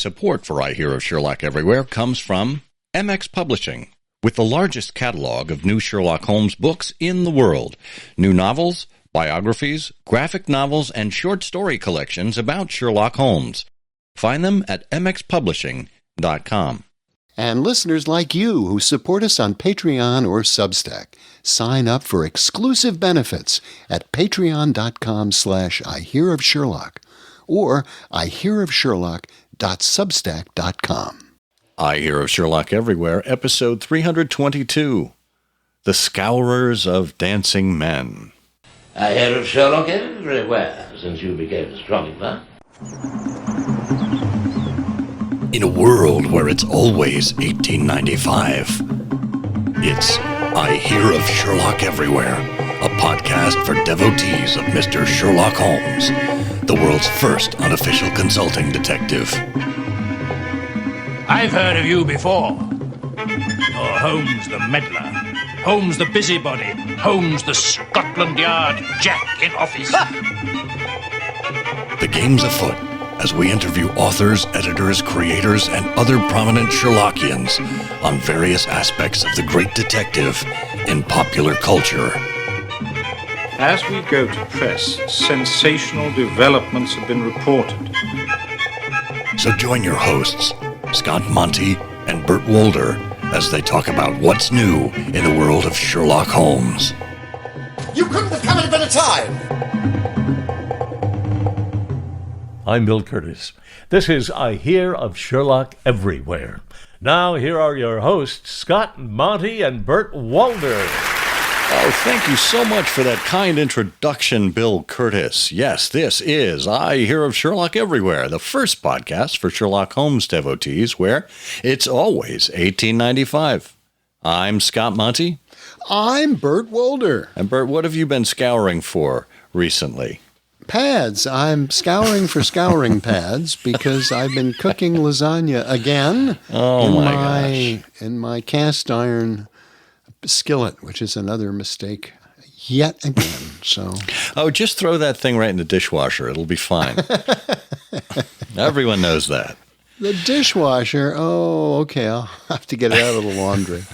Support for I Hear of Sherlock Everywhere comes from MX Publishing, with the largest catalog of new Sherlock Holmes books in the world. New novels, biographies, graphic novels, and short story collections about Sherlock Holmes. Find them at mxpublishing.com. And listeners like you who support us on Patreon or Substack, sign up for exclusive benefits at patreon.com/IHearOfSherlock or IHearOfSherlock.substack.com. I Hear of Sherlock Everywhere, episode 322, The Scourers of Dancing Men. I hear of Sherlock everywhere since you became astronomer. In a world where it's always 1895, it's I Hear of Sherlock Everywhere, a podcast for devotees of Mr. Sherlock Holmes, the world's first unofficial consulting detective. I've heard of you before. You're Holmes the meddler, Holmes the busybody, Holmes the Scotland Yard Jack in office. The game's afoot as we interview authors, editors, creators, and other prominent Sherlockians on various aspects of the great detective in popular culture. As we go to press, sensational developments have been reported. So join your hosts, Scott Monty and Bert Wolder, as they talk about what's new in the world of Sherlock Holmes. You couldn't have come at a better time! I'm Bill Curtis. This is I Hear of Sherlock Everywhere. Now, here are your hosts, Scott Monty and Bert Wolder. Oh, thank you so much for that kind introduction, Bill Curtis. Yes, this is I Hear of Sherlock Everywhere, the first podcast for Sherlock Holmes devotees where it's always 1895. I'm Scott Monty. I'm Bert Wolder. And Bert, what have you been scouring for recently? Pads. I'm scouring for scouring pads because I've been cooking lasagna again in my cast iron skillet, which is another mistake yet again. So, just throw that thing right in the dishwasher. It'll be fine. Everyone knows that. The dishwasher. Oh, okay. I'll have to get it out of the laundry.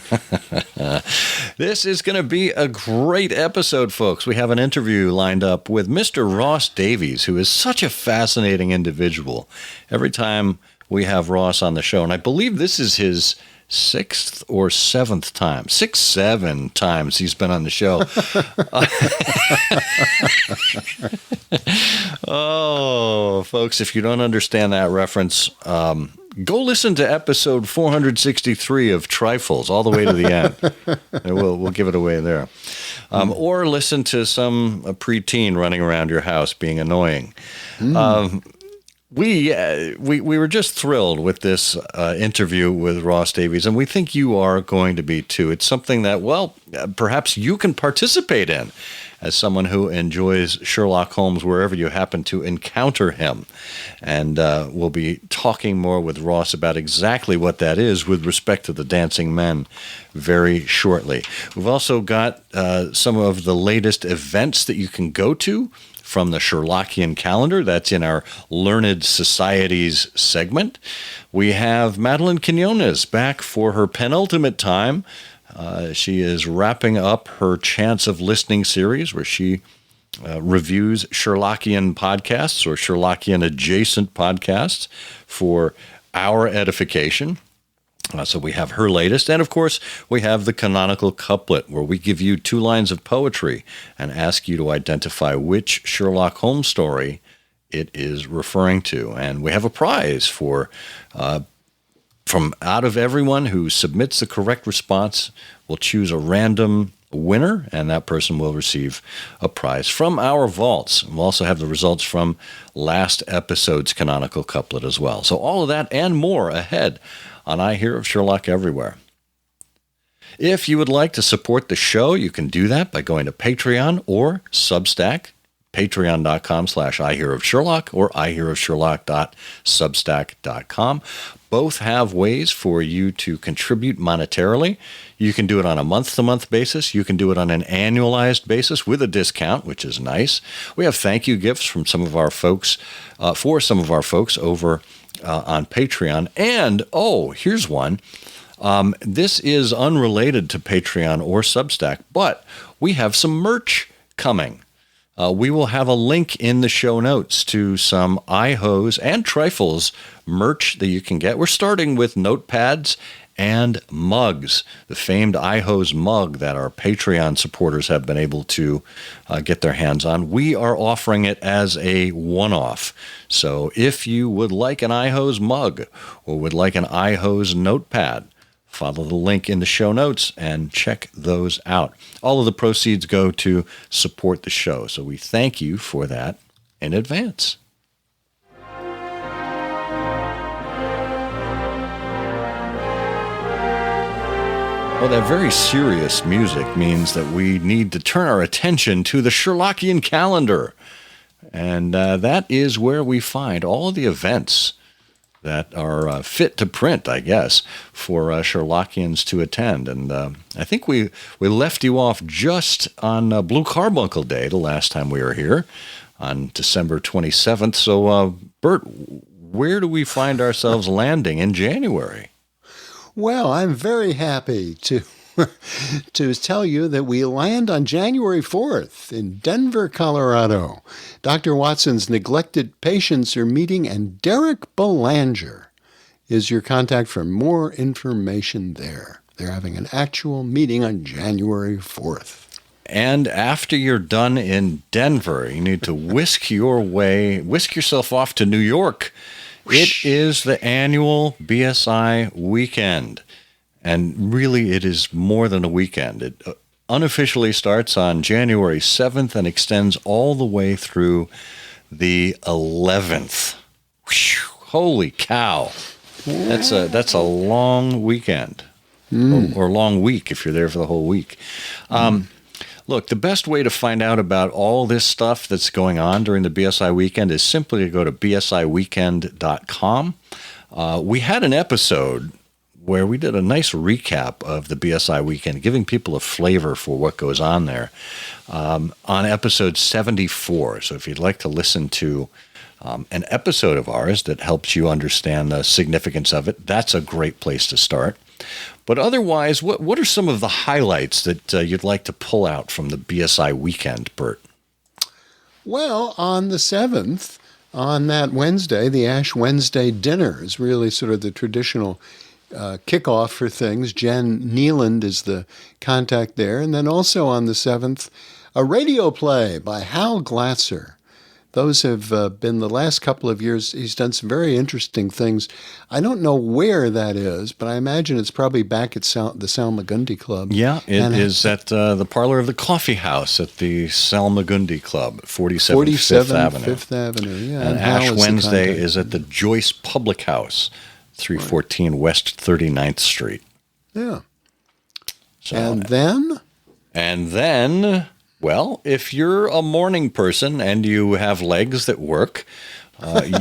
This is going to be a great episode, folks. We have an interview lined up with Mr. Ross Davies, who is such a fascinating individual. Every time we have Ross on the show, and I believe this is his 6th or 7th time. 7 times he's been on the show. Oh, folks, if you don't understand that reference, go listen to episode 463 of Trifles all the way to the end. And we'll give it away there. Or listen to some preteen running around your house being annoying. We were just thrilled with this interview with Ross Davies, and we think you are going to be too. It's something that, perhaps you can participate in as someone who enjoys Sherlock Holmes wherever you happen to encounter him. And we'll be talking more with Ross about exactly what that is with respect to the Dancing Men very shortly. We've also got some of the latest events that you can go to from the Sherlockian calendar. That's in our Learned Societies segment. We have Madeline Quinones back for her penultimate time. She is wrapping up her Chance of Listening series, where she reviews Sherlockian podcasts or Sherlockian adjacent podcasts for our edification. So we have her latest. And, of course, we have the canonical couplet, where we give you 2 lines of poetry and ask you to identify which Sherlock Holmes story it is referring to. And we have a prize for from out of everyone who submits the correct response. We'll choose a random winner, and that person will receive a prize from our vaults. We'll also have the results from last episode's canonical couplet as well. So all of that and more ahead on I Hear of Sherlock Everywhere. If you would like to support the show, you can do that by going to Patreon or Substack, patreon.com/IHearOfSherlock or IHearOfSherlock.substack.com. Both have ways for you to contribute monetarily. You can do it on a month-to-month basis. You can do it on an annualized basis with a discount, which is nice. We have thank you gifts from some of our folks, for some of our folks over on Patreon. And, here's one. This is unrelated to Patreon or Substack, but we have some merch coming. We will have a link in the show notes to some iHose and Trifles merch that you can get. We're starting with notepads and mugs, the famed iHose mug that our Patreon supporters have been able to get their hands on. We are offering it as a one-off. So if you would like an iHose mug or would like an iHose notepad, follow the link in the show notes and check those out. All of the proceeds go to support the show, so we thank you for that in advance. Well, that very serious music means that we need to turn our attention to the Sherlockian calendar. And that is where we find all the events that are fit to print, I guess, for Sherlockians to attend. And I think we left you off just on Blue Carbuncle Day, the last time we were here, on December 27th. So, Bert, where do we find ourselves landing in January? Well, I'm very happy to tell you that we land on January 4th in Denver, Colorado. Dr. Watson's neglected patients are meeting, and Derek Belanger is your contact for more information there. They're having an actual meeting on January 4th. And after you're done in Denver, you need to whisk yourself off to New York. It is the annual BSI weekend. And really, it is more than a weekend. It unofficially starts on January 7th and extends all the way through the 11th. Whew, holy cow. That's a long weekend. Or long week if you're there for the whole week. Look, the best way to find out about all this stuff that's going on during the BSI weekend is simply to go to bsiweekend.com. We had an episode where we did a nice recap of the BSI weekend, giving people a flavor for what goes on there on episode 74. So if you'd like to listen to an episode of ours that helps you understand the significance of it, that's a great place to start. But otherwise, what are some of the highlights that you'd like to pull out from the BSI weekend, Bert? Well, on the 7th, on that Wednesday, the Ash Wednesday dinner is really sort of the traditional kickoff for things. Jen Neeland is the contact there. And then also on the 7th, a radio play by Hal Glatzer. Those have been the last couple of years. He's done some very interesting things. I don't know where that is, but I imagine it's probably back at the Salmagundi Club. Yeah, it is at the parlor of the Coffee House at the Salmagundi Club, 47 Fifth Avenue. Fifth Avenue, yeah. And Ash Wednesday is at the Joyce Public House, 314 West 39th Street. Yeah. So, And then... Well, if you're a morning person and you have legs that work, you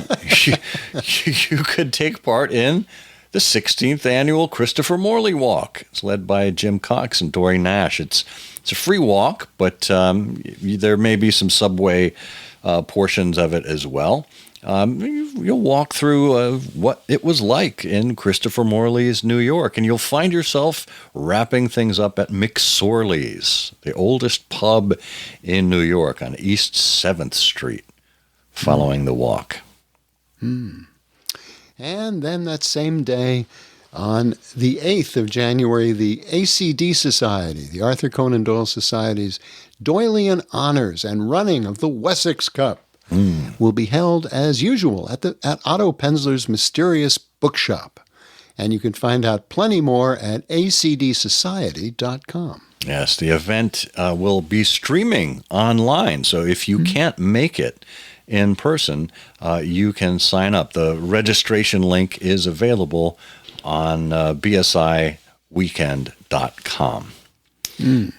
could take part in the 16th annual Christopher Morley Walk. It's led by Jim Cox and Dory Nash. It's a free walk, but there may be some subway portions of it as well. You'll walk through what it was like in Christopher Morley's New York, and you'll find yourself wrapping things up at McSorley's, the oldest pub in New York on East 7th Street, following the walk. And then that same day, on the 8th of January, the ACD Society, the Arthur Conan Doyle Society's Doylean Honors and Running of the Wessex Cup, will be held as usual at Otto Penzler's Mysterious Bookshop. And you can find out plenty more at acdsociety.com. Yes, the event will be streaming online. So if you can't make it in person, you can sign up. The registration link is available on bsiweekend.com.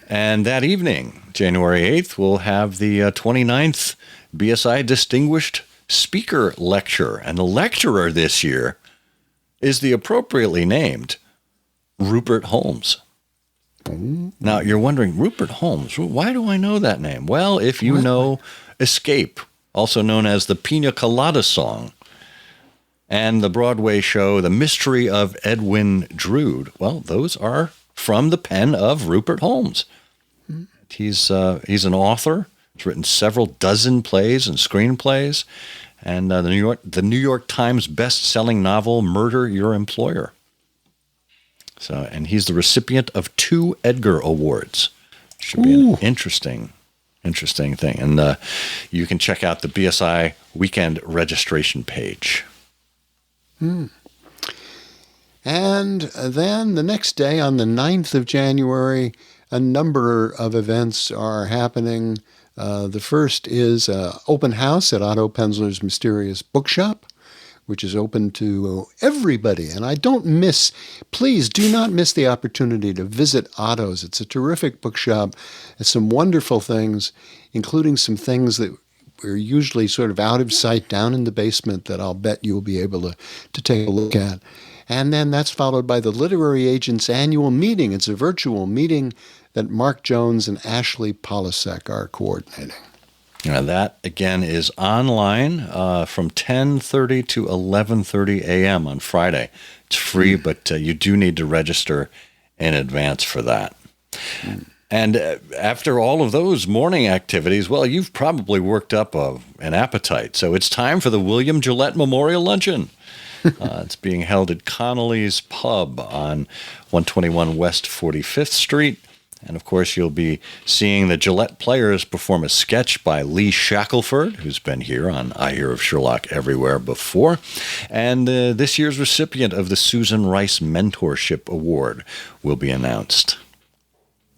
And that evening, January 8th, we'll have the 29th BSI Distinguished Speaker Lecture. And the lecturer this year is the appropriately named Rupert Holmes. Now, you're wondering, Rupert Holmes, why do I know that name? Well, if you know Escape, also known as the Pina Colada Song, And the Broadway show, The Mystery of Edwin Drood, well, those are from the pen of Rupert Holmes. He's an author. He's written several dozen plays and screenplays, and the New York Times best-selling novel "Murder Your Employer." So, and he's the recipient of 2 Edgar Awards. Should be an interesting thing. And you can check out the BSI weekend registration page. And then the next day, on the 9th of January, a number of events are happening. The first is open house at Otto Penzler's Mysterious Bookshop, which is open to everybody. And please do not miss the opportunity to visit Otto's. It's a terrific bookshop. It's some wonderful things, including some things that we're usually sort of out of sight down in the basement that I'll bet you'll be able to take a look at. And then that's followed by the Literary Agents Annual Meeting. It's a virtual meeting that Mark Jones and Ashley Polisek are coordinating. Now that, again, is online from 10:30 to 11:30 a.m. on Friday. It's free, but you do need to register in advance for that. And after all of those morning activities, well, you've probably worked up an appetite. So it's time for the William Gillette Memorial Luncheon. It's being held at Connolly's Pub on 121 West 45th Street. And, of course, you'll be seeing the Gillette Players perform a sketch by Lee Shackelford, who's been here on I Hear of Sherlock Everywhere before. And this year's recipient of the Susan Rice Mentorship Award will be announced.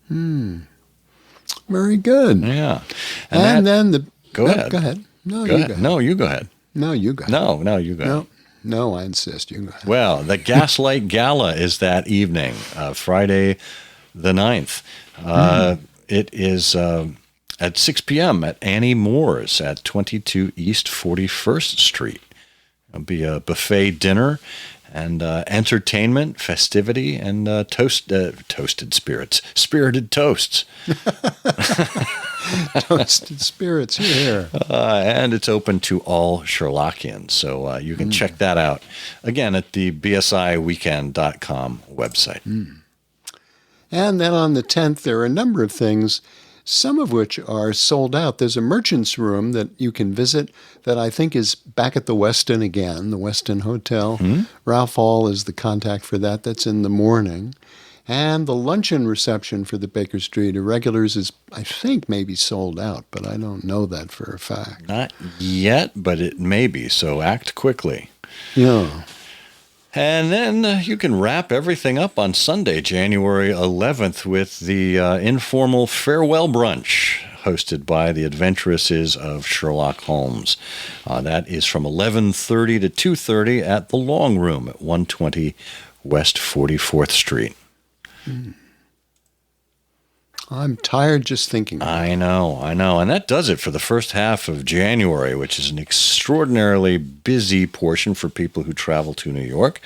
Very good. Yeah. And then Go ahead. Go ahead. No, Go you ahead. go ahead. No, you go ahead. No, you go ahead. No, you go ahead. No, I insist. You go ahead. Well, the Gaslight Gala is that evening, Friday the 9th. It is at 6 p.m. at Annie Moore's at 22 East 41st Street. It'll be a buffet dinner and entertainment, festivity, and toasted spirits. Spirited toasts. Toasted spirits here. And it's open to all Sherlockians. So you can check that out, again, at the bsiweekend.com website. And then on the 10th, there are a number of things, some of which are sold out. There's a merchant's room that you can visit that I think is back at the Westin again, the Westin Hotel. Ralph Hall is the contact for that. That's in the morning. And the luncheon reception for the Baker Street Irregulars is, I think, maybe sold out, but I don't know that for a fact. Not yet, but it may be, so act quickly. Yeah. And then you can wrap everything up on Sunday, January 11th, with the informal farewell brunch hosted by the Adventuresses of Sherlock Holmes. That is from 11:30 to 2:30 at the Long Room at 120 West 44th Street. I'm tired just thinking. I know. And that does it for the first half of January, which is an extraordinarily busy portion for people who travel to New York.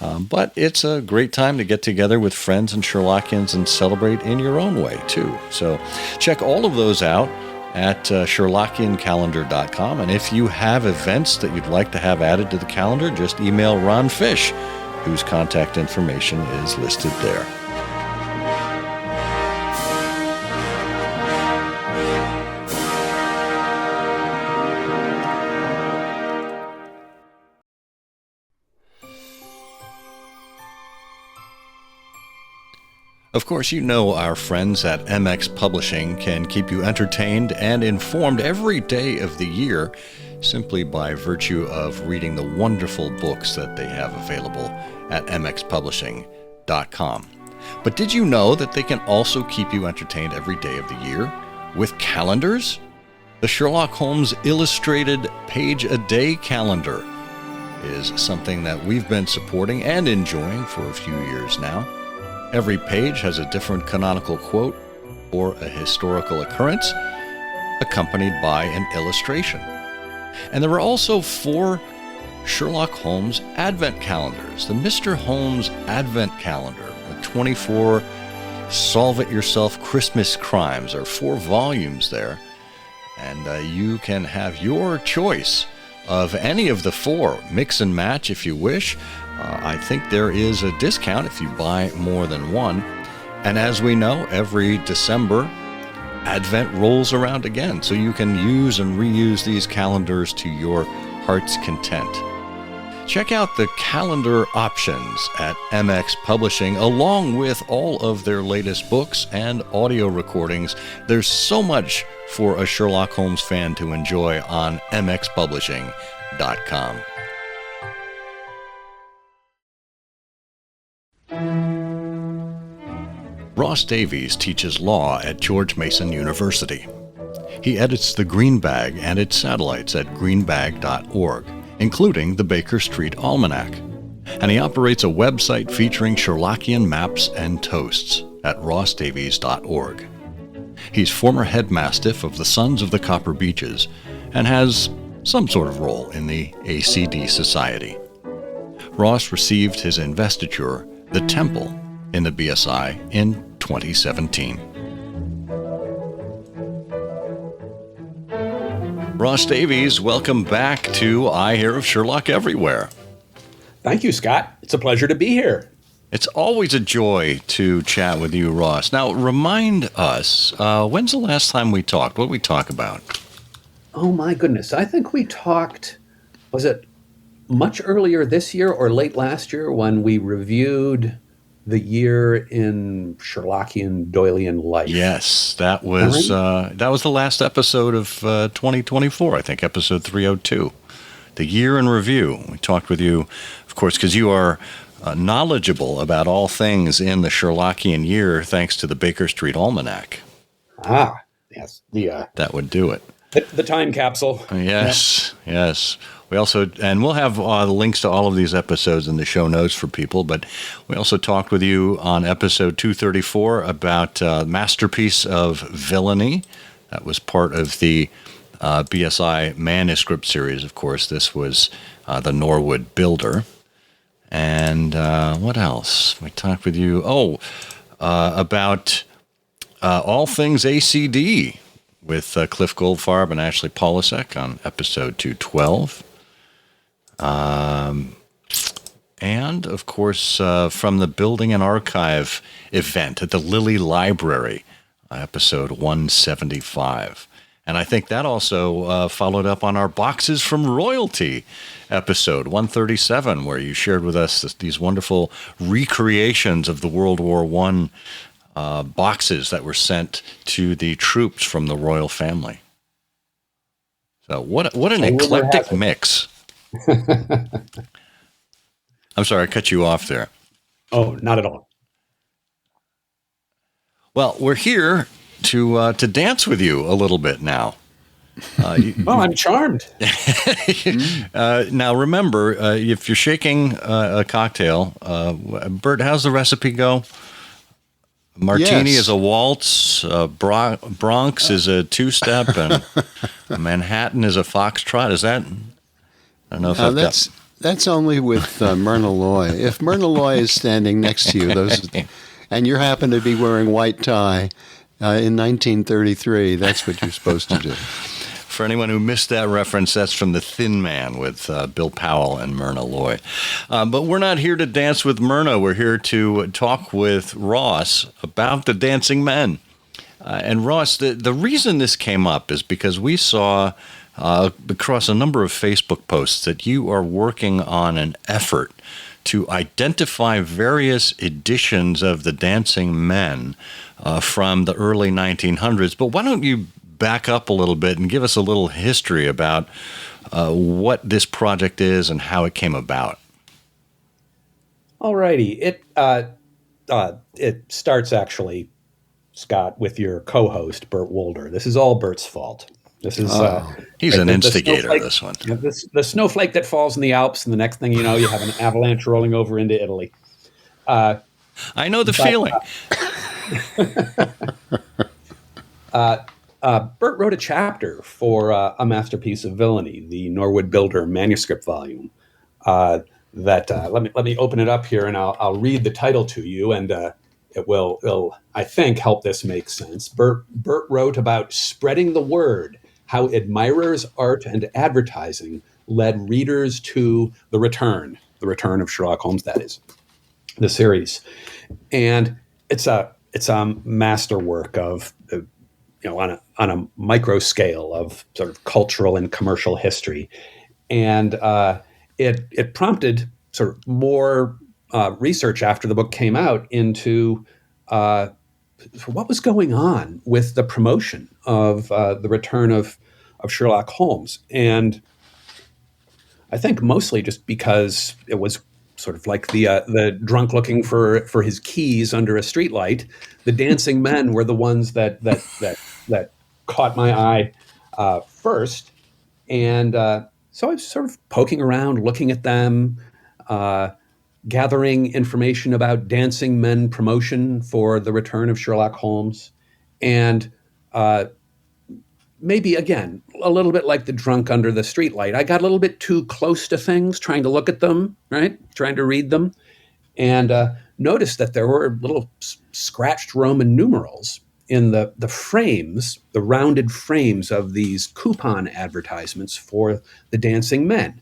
But it's a great time to get together with friends and Sherlockians and celebrate in your own way, too. So check all of those out at SherlockianCalendar.com. And if you have events that you'd like to have added to the calendar, just email Ron Fish, whose contact information is listed there. Of course, you know our friends at MX Publishing can keep you entertained and informed every day of the year simply by virtue of reading the wonderful books that they have available at mxpublishing.com. But did you know that they can also keep you entertained every day of the year with calendars? The Sherlock Holmes Illustrated Page-a-Day Calendar is something that we've been supporting and enjoying for a few years now. Every page has a different canonical quote or a historical occurrence accompanied by an illustration. And there are also 4 Sherlock Holmes Advent calendars. The Mr. Holmes Advent Calendar with 24 solve-it-yourself Christmas crimes. There are 4 volumes there. And you can have your choice of any of the four. Mix and match if you wish. I think there is a discount if you buy more than one. And as we know, every December, Advent rolls around again, so you can use and reuse these calendars to your heart's content. Check out the calendar options at MX Publishing, along with all of their latest books and audio recordings. There's so much for a Sherlock Holmes fan to enjoy on mxpublishing.com. Ross Davies teaches law at George Mason University. He edits the Greenbag and its satellites at greenbag.org, including the Baker Street Almanac. And he operates a website featuring Sherlockian maps and toasts at rossdavies.org. He's former headmastiff of the Sons of the Copper Beeches and has some sort of role in the ACD Society. Ross received his investiture, the Temple, in the BSI in 2017. Ross Davies, welcome back to I Hear of Sherlock Everywhere. Thank you, Scott. It's a pleasure to be here. It's always a joy to chat with you, Ross. Now, remind us, when's the last time we talked? What did we talk about? Oh, my goodness. I think we talked, was it much earlier this year or late last year when we reviewed the year in Sherlockian Doylean life? Yes, that was the last episode of 2024, I think, episode 302. The year in review. We talked with you, of course, because you are knowledgeable about all things in the Sherlockian year, thanks to the Baker Street Almanac. Ah, yes. That would do it. The time capsule. Yes, yes. We also, and we'll have the links to all of these episodes in the show notes for people, but we also talked with you on episode 234 about Masterpiece of Villainy. That was part of the BSI manuscript series, of course. This was the Norwood Builder. And what else? We talked with you, about all things ACD with Cliff Goldfarb and Ashley Polasek on episode 212. And, of course, from the Building and Archive event at the Lilly Library, episode 175. And I think that also followed up on our Boxes from Royalty episode 137, where you shared with us these wonderful recreations of the World War I boxes that were sent to the troops from the royal family. So what an eclectic mix. I'm sorry, I cut you off there. Oh, not at all. Well, we're here to dance with you a little bit now. I'm charmed. Now, remember, if you're shaking a cocktail, Bert, how's the recipe go? Martini is a waltz, Bronx is a two-step, and Manhattan is a foxtrot. Is that? I don't know if that's only with Myrna Loy. If Myrna Loy is standing next to you, and you happen to be wearing white tie in 1933, that's what you're supposed to do. For anyone who missed that reference, that's from The Thin Man with Bill Powell and Myrna Loy. But we're not here to dance with Myrna. We're here to talk with Ross about the Dancing Men. And Ross, the reason this came up is because we saw across a number of Facebook posts that you are working on an effort to identify various editions of the Dancing Men from the early 1900s. But why don't you back up a little bit and give us a little history about what this project is and how it came about? All righty. It starts actually, Scott, with your co-host, Bert Wolder. This is all Bert's fault. This is he's an instigator of this one. The snowflake that falls in the Alps, and the next thing you know, you have an avalanche rolling over into Italy. I know the feeling. Bert wrote a chapter for A Masterpiece of Villainy, the Norwood Builder manuscript volume. Let me open it up here, and I'll read the title to you, and it will I think help this make sense. Bert wrote about spreading the word, how admirers, art, and advertising led readers to the return of Sherlock Holmes, that is, the series. And it's a masterwork of, on a micro scale of sort of cultural and commercial history. And it prompted sort of more research after the book came out into what was going on with the promotion of the return of Sherlock Holmes. And I think mostly just because it was sort of like the drunk looking for his keys under a streetlight. The Dancing Men were the ones that caught my eye first, and so I was sort of poking around, looking at them, gathering information about Dancing Men promotion for the return of Sherlock Holmes, and maybe, again, a little bit like the drunk under the streetlight. I got a little bit too close to things, trying to look at them, right? Trying to read them, and noticed that there were little scratched Roman numerals in the frames, the rounded frames of these coupon advertisements for the Dancing Men.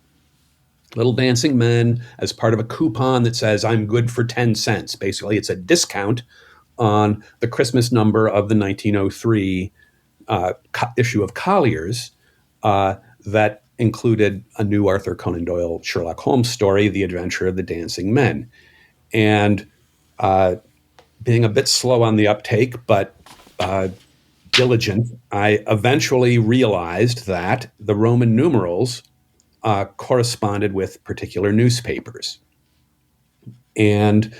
Little Dancing Men as part of a coupon that says, I'm good for 10 cents. Basically, it's a discount on the Christmas number of the 1903 issue of Collier's that included a new Arthur Conan Doyle Sherlock Holmes story, The Adventure of the Dancing Men. And being a bit slow on the uptake, but diligent, I eventually realized that the Roman numerals corresponded with particular newspapers. And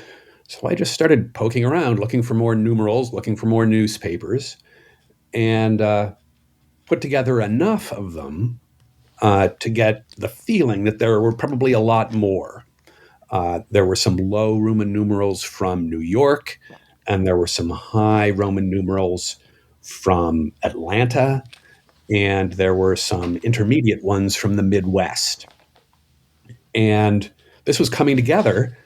so I just started poking around, looking for more numerals, looking for more newspapers, and put together enough of them to get the feeling that there were probably a lot more. There were some low Roman numerals from New York, and there were some high Roman numerals from Atlanta, and there were some intermediate ones from the Midwest. And this was coming together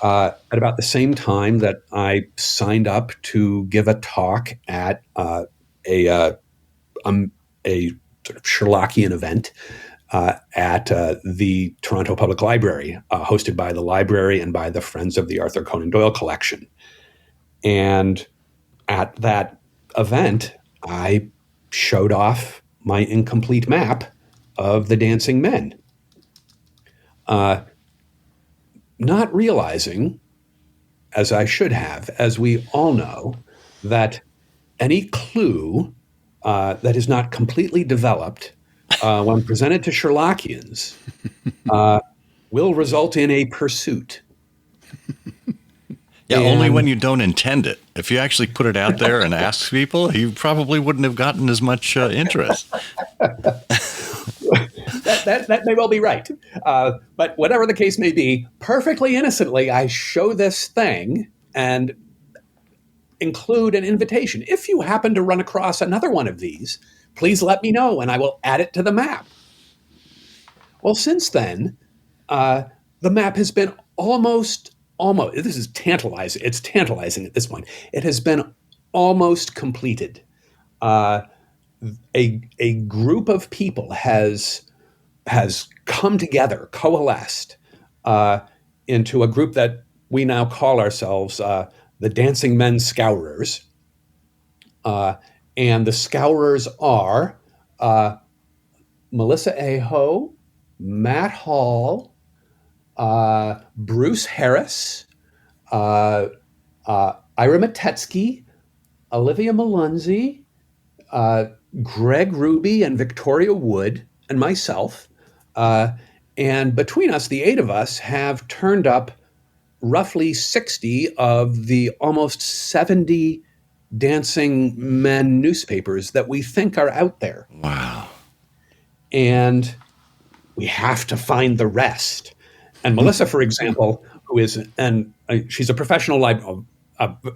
at about the same time that I signed up to give a talk at a sort of Sherlockian event at the Toronto Public Library, hosted by the library and by the Friends of the Arthur Conan Doyle Collection. And at that event, I showed off my incomplete map of the Dancing Men, not realizing, as I should have, as we all know, that any clue that is not completely developed when presented to Sherlockians will result in a pursuit. Yeah, only when you don't intend it. If you actually put it out there and ask people, you probably wouldn't have gotten as much interest. That may well be right. But whatever the case may be, perfectly innocently, I show this thing and include an invitation. If you happen to run across another one of these, please let me know and I will add it to the map. Well, since then, the map has been almost, this is tantalizing. It's tantalizing at this point. It has been almost completed. A group of people has come together, coalesced into a group that we now call ourselves the Dancing Men Scourers. And the Scourers are Melissa Aho, Matt Hall, Bruce Harris, Ira Matetsky, Olivia Malunzi, Greg Ruby and Victoria Wood, and myself. And between us, the 8 of us have turned up roughly 60 of the almost 70 Dancing Men newspapers that we think are out there. Wow. And we have to find the rest. And Melissa, for example, who is, she's a professional, a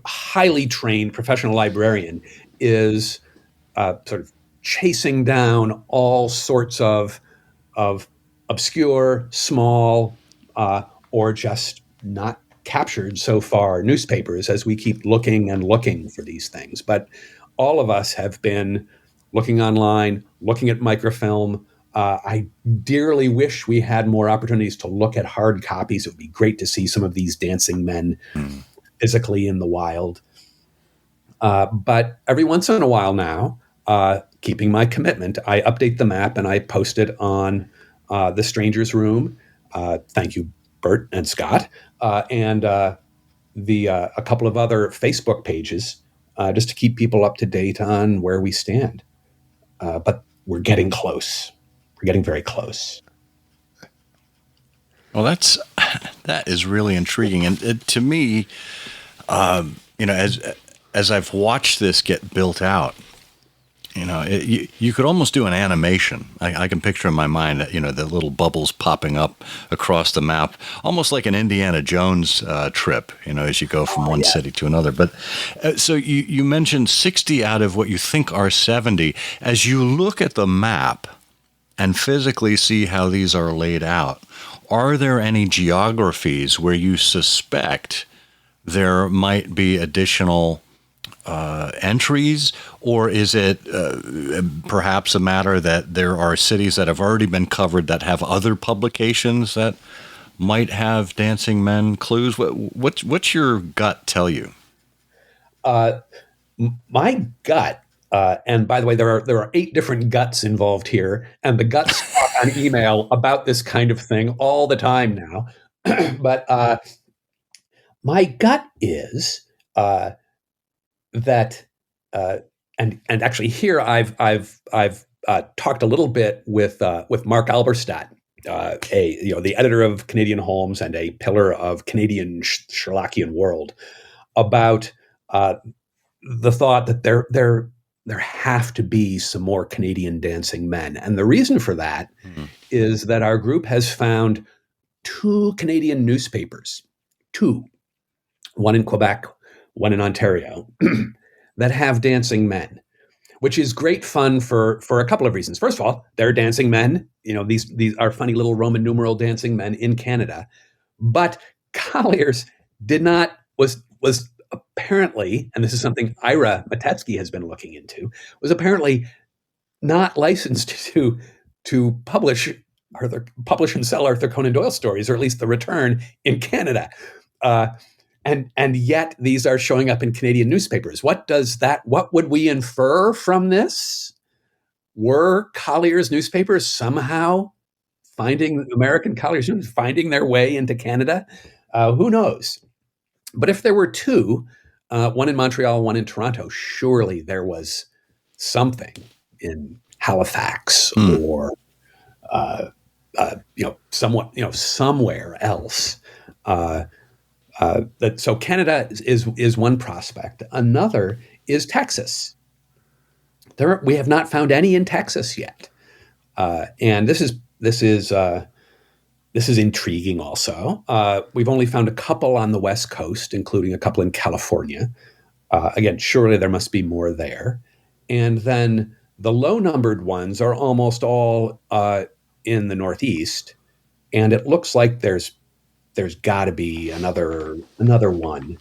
highly trained professional librarian, is sort of chasing down all sorts of obscure, small, or just not captured so far newspapers as we keep looking and looking for these things. But all of us have been looking online, looking at microfilm, I dearly wish we had more opportunities to look at hard copies. It would be great to see some of these dancing men physically in the wild. But every once in a while now, keeping my commitment, I update the map and I post it on the Stranger's Room. Thank you, Bert and Scott, and a couple of other Facebook pages, just to keep people up to date on where we stand. But we're getting close. We're getting very close. Well, that is really intriguing, and to me, as I've watched this get built out, you could almost do an animation. I can picture in my mind, the little bubbles popping up across the map, almost like an Indiana Jones trip, as you go from one city to another. But so you mentioned 60 out of what you think are 70. As you look at the map and physically see how these are laid out, are there any geographies where you suspect there might be additional entries, or is it perhaps a matter that there are cities that have already been covered that have other publications that might have dancing men clues? What's your gut tell you? My gut, and by the way, there are 8 different guts involved here, and the guts talk on email about this kind of thing all the time now. But my gut is that, and actually here I've talked a little bit with Mark Alberstadt, the editor of Canadian Holmes and a pillar of Canadian Sherlockian world, about the thought that there have to be some more Canadian dancing men, and the reason for that is that our group has found 2 Canadian newspapers, 2, one in Quebec, one in Ontario, that have dancing men, which is great fun for a couple of reasons. First of all, they're dancing men. These are funny little Roman numeral dancing men in Canada. But Collier's was apparently, and this is something Ira Matetsky has been looking into, was apparently not licensed to publish and sell Arthur Conan Doyle stories, or at least the return, in Canada. And yet these are showing up in Canadian newspapers. What would we infer from this? Were Collier's newspapers somehow American Collier's newspapers finding their way into Canada? Who knows? But if there were 2, one in Montreal, one in Toronto, surely there was something in Halifax or somewhere else. So Canada is one prospect. Another is Texas. We have not found any in Texas yet, and this is intriguing. Also, we've only found a couple on the West Coast, including a couple in California. Again, surely there must be more there. And then the low-numbered ones are almost all in the Northeast, and it looks like there's got to be another one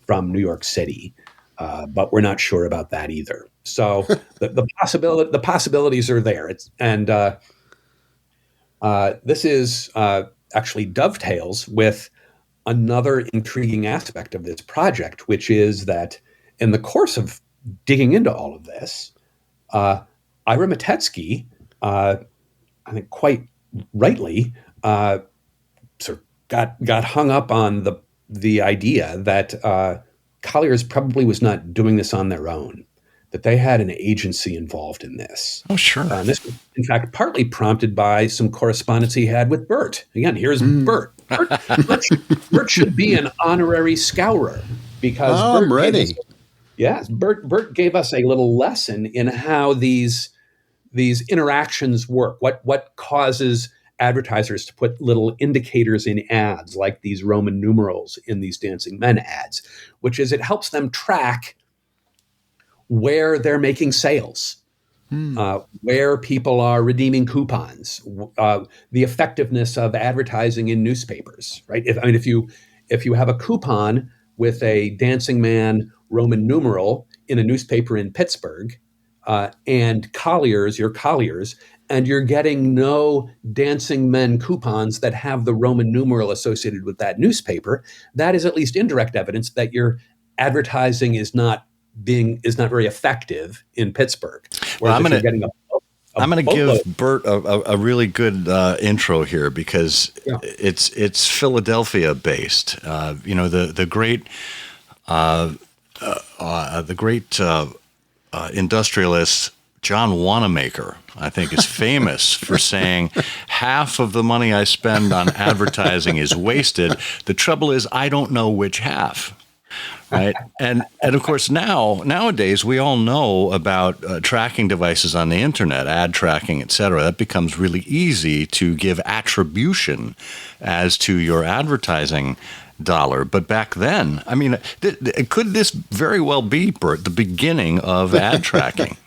from New York City, but we're not sure about that either. So the possibilities are there. This is actually dovetails with another intriguing aspect of this project, which is that in the course of digging into all of this, Ira Matetsky, I think quite rightly, sort of got hung up on the idea that Collier's probably was not doing this on their own, that they had an agency involved in this. Oh, sure. This was, in fact, partly prompted by some correspondence he had with Bert. Again, here's Bert. Bert should be an honorary scourer because I'm ready. Bert gave us a little lesson in how these interactions work. What causes advertisers to put little indicators in ads, like these Roman numerals in these dancing men ads, which is it helps them track where they're making sales, where people are redeeming coupons, the effectiveness of advertising in newspapers, right? If you have a coupon with a dancing man Roman numeral in a newspaper in Pittsburgh, and your Colliers and you're getting no Dancing Men coupons that have the Roman numeral associated with that newspaper, that is at least indirect evidence that your advertising is not very effective in Pittsburgh. Well, Whereas if you're getting I'm going to boatload- give Bert a really good intro here because Yeah. it's Philadelphia based. The great industrialist John Wanamaker, I think, is famous for saying half of the money I spend on advertising is wasted. The trouble is I don't know which half. Right. And of course, nowadays, we all know about tracking devices on the internet, ad tracking, et cetera. That becomes really easy to give attribution as to your advertising dollar. But back then, I mean, could this very well be, Bert, the beginning of ad tracking?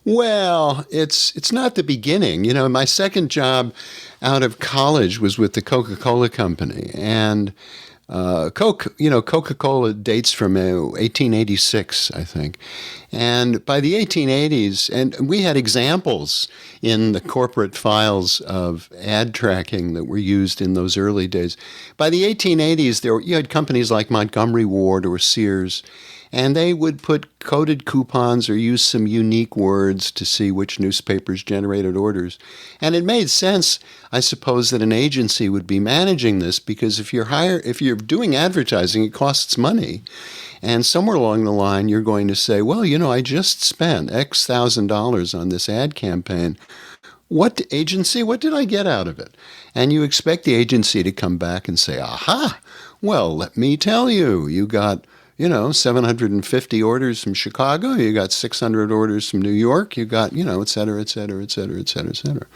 Well, it's not the beginning. You know, my second job out of college was with the Coca-Cola Company, and Coca-Cola dates from 1886, I think. And by the 1880s, and we had examples in the corporate files of ad tracking that were used in those early days. By the 1880s, you had companies like Montgomery Ward or Sears, and they would put coded coupons or use some unique words to see which newspapers generated orders. And it made sense, I suppose, that an agency would be managing this, because if you're doing advertising, it costs money. And somewhere along the line, you're going to say, well, I just spent X $1,000 on this ad campaign. What did I get out of it? And you expect the agency to come back and say, aha, well, let me tell you, you got 750 orders from Chicago, you got 600 orders from New York, you got, et cetera, et cetera, et cetera, et cetera, et cetera.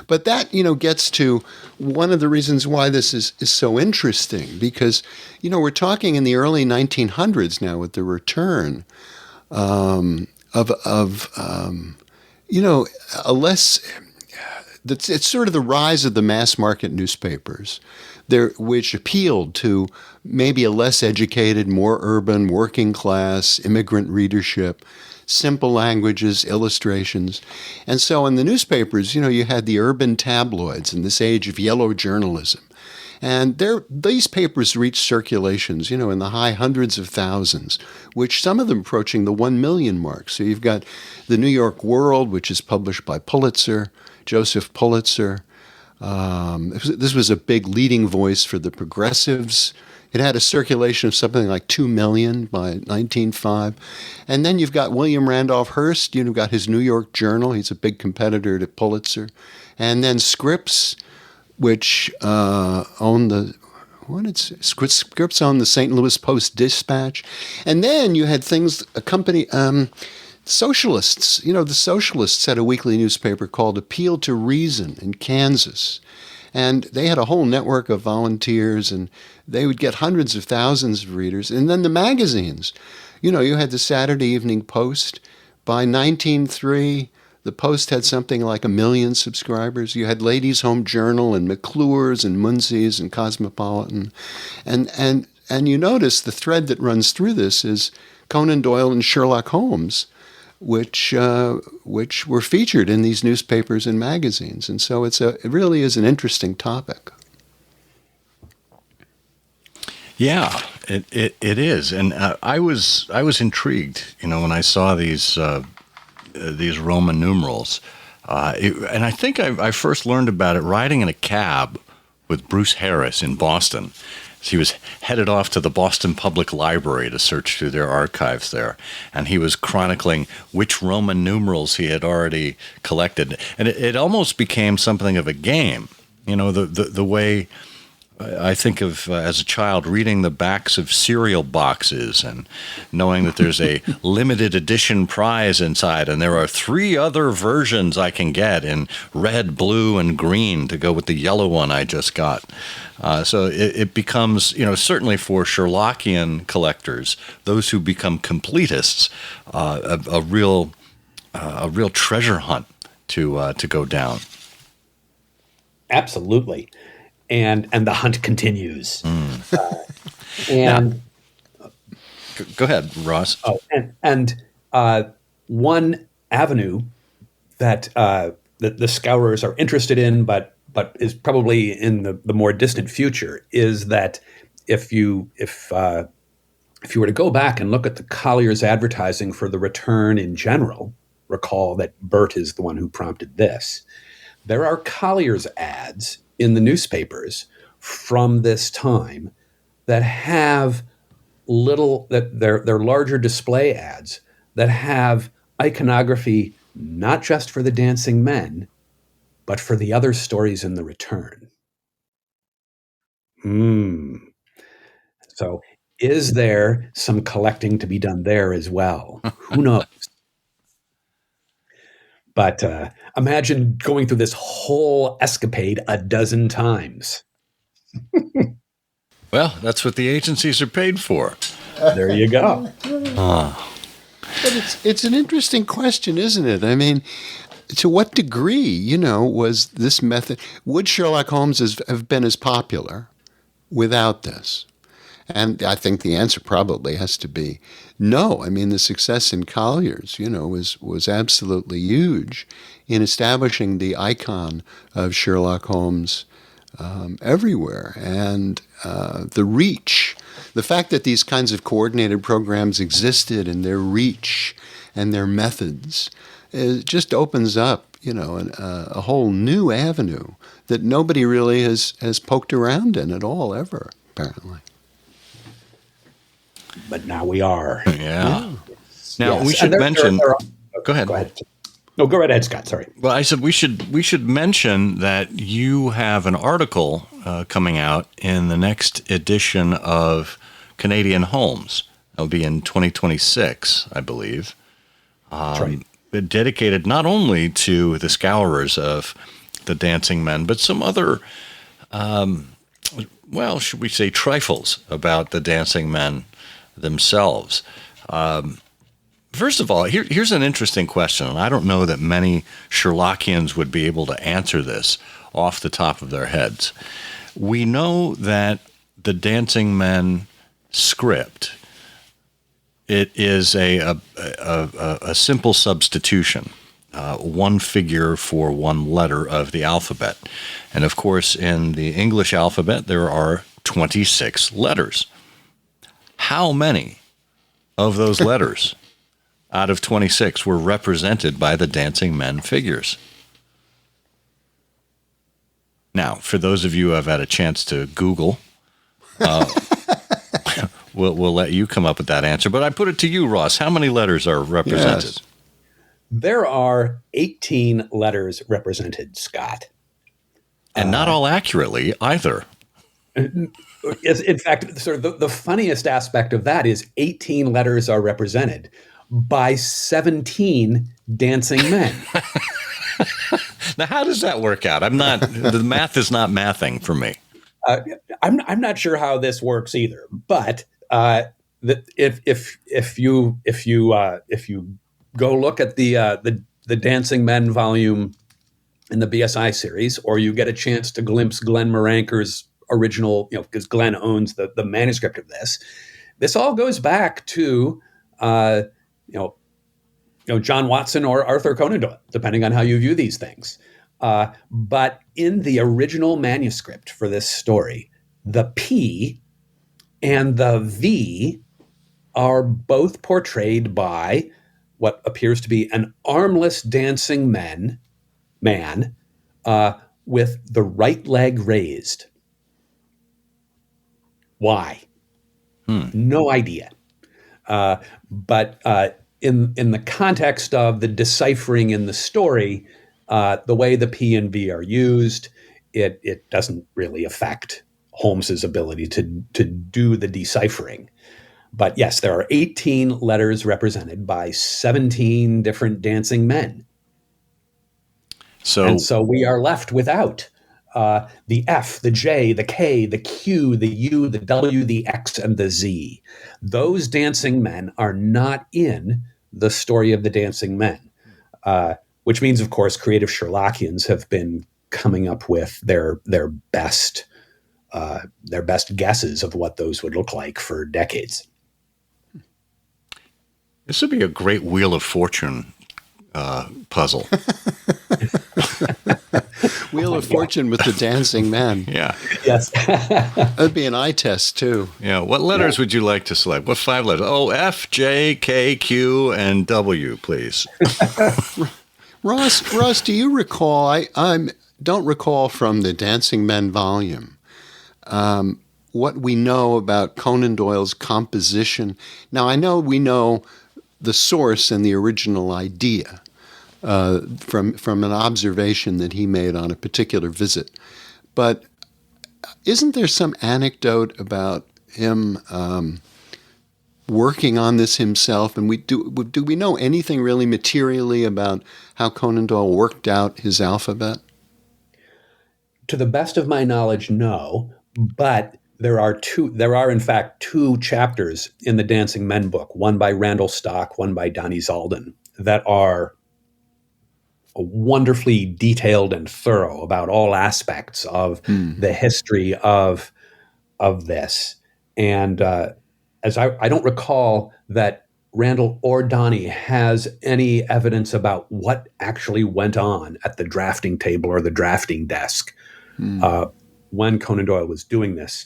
But that, gets to one of the reasons why this is so interesting, because, we're talking in the early 1900s now with the return it's sort of the rise of the mass market newspapers, which appealed to maybe a less educated, more urban, working class, immigrant readership, simple languages, illustrations. And so in the newspapers, you had the urban tabloids in this age of yellow journalism. And these papers reached circulations, in the high hundreds of thousands, which some of them approaching the 1 million mark. So you've got the New York World, which is published by Joseph Pulitzer. This was a big leading voice for the progressives. It had a circulation of something like 2 million by 1905. And then you've got William Randolph Hearst. You've got his New York Journal. He's a big competitor to Pulitzer. And then Scripps, which owned Scripps owned the St. Louis Post-Dispatch. And then you had socialists. The socialists had a weekly newspaper called Appeal to Reason in Kansas. And they had a whole network of volunteers, and they would get hundreds of thousands of readers. And then the magazines. You had the Saturday Evening Post. By 1903, the Post had something like 1 million subscribers. You had Ladies' Home Journal and McClure's and Munsey's and Cosmopolitan. And you notice the thread that runs through this is Conan Doyle and Sherlock Holmes, which were featured in these newspapers and magazines. And so it really is an interesting topic. Yeah, it is. And I was intrigued, when I saw these Roman numerals. And I think I first learned about it riding in a cab with Bruce Harris in Boston. He was headed off to the Boston Public Library to search through their archives there, and he was chronicling which Roman numerals he had already collected. And it almost became something of a game. The way I think of as a child reading the backs of cereal boxes and knowing that there's a limited edition prize inside, and there are 3 other versions I can get in red, blue, and green to go with the yellow one I just got. So it becomes, certainly for Sherlockian collectors, those who become completists, a real treasure hunt to go down. Absolutely. And the hunt continues. Go ahead, Ross. Oh, and one avenue that the Scourers are interested in, but is probably in the more distant future, is that if you were to go back and look at the Collier's advertising for the return in general, recall that Bert is the one who prompted this. There are Collier's ads in the newspapers from this time that have they're larger display ads that have iconography not just for the dancing men, but for the other stories in the return. So is there some collecting to be done there as well? Who knows? But imagine going through this whole escapade a dozen times. Well, that's what the agencies are paid for. There you go. But it's an interesting question, isn't it? I mean, to what degree, was this method, would Sherlock Holmes have been as popular without this? And I think the answer probably has to be no. I mean, the success in Collier's, was absolutely huge in establishing the icon of Sherlock Holmes everywhere. And the reach, the fact that these kinds of coordinated programs existed and their reach and their methods, it just opens up, a whole new avenue that nobody really has poked around in at all ever, apparently. But now we are. Yeah. Now we should mention. Go ahead. Go ahead. No, go right ahead, Scott. Sorry. Well, I said we should mention that you have an article coming out in the next edition of Canadian Holmes. It'll be in 2026, I believe. That's right. Dedicated not only to the Scourers of the Dancing Men, but some other, should we say, trifles about the Dancing Men themselves. First of all, here's an interesting question, and I don't know that many Sherlockians would be able to answer this off the top of their heads. We know that the Dancing Men script, it is a simple substitution, one figure for one letter of the alphabet. And of course, in the English alphabet, there are 26 letters. How many of those letters out of 26 were represented by the Dancing Men figures? Now, for those of you who have had a chance to Google, we'll let you come up with that answer. But I put it to you, Ross. How many letters are represented? Yes. There are 18 letters represented, Scott. And not all accurately either. In fact, sort of the funniest aspect of that is 18 letters are represented by 17 dancing men. Now, how does that work out? The math is not mathing for me. I'm not sure how this works either, but if you go look at the Dancing Men volume in the BSI series, or you get a chance to glimpse Glenn Moranker's original, because Glenn owns the manuscript of this all goes back to John Watson or Arthur Conan Doyle, depending on how you view these things. But in the original manuscript for this story, the P and the V are both portrayed by what appears to be an armless dancing man with the right leg raised. Why? No idea. But in the context of the deciphering in the story, the way the P and V are used, it doesn't really affect Holmes's ability to do the deciphering. But yes, there are 18 letters represented by 17 different dancing men. So we are left without the F, the J, the K, the Q, the U, the W, the X, and the Z. Those dancing men are not in the story of the Dancing Men, which means, of course, creative Sherlockians have been coming up with their best guesses of what those would look like for decades. This would be a great Wheel of Fortune puzzle. Wheel of Fortune with the dancing men. Yeah. Yes. That'd be an eye test, too. Yeah. What letters would you like to select? What 5 letters? Oh, F, J, K, Q, and W, please. Ross, do you recall? I don't recall from the Dancing Men volume what we know about Conan Doyle's composition. Now, I know we know the source and the original idea from an observation that he made on a particular visit, but isn't there some anecdote about him working on this himself? And do we know anything really materially about how Conan Doyle worked out his alphabet? To the best of my knowledge, no. But there are in fact two chapters in the Dancing Men book, one by Randall Stock, one by Donnie Zalden, that are wonderfully detailed and thorough about all aspects of the history of this. And as I don't recall that Randall or Donnie has any evidence about what actually went on at the drafting table or the drafting desk when Conan Doyle was doing this.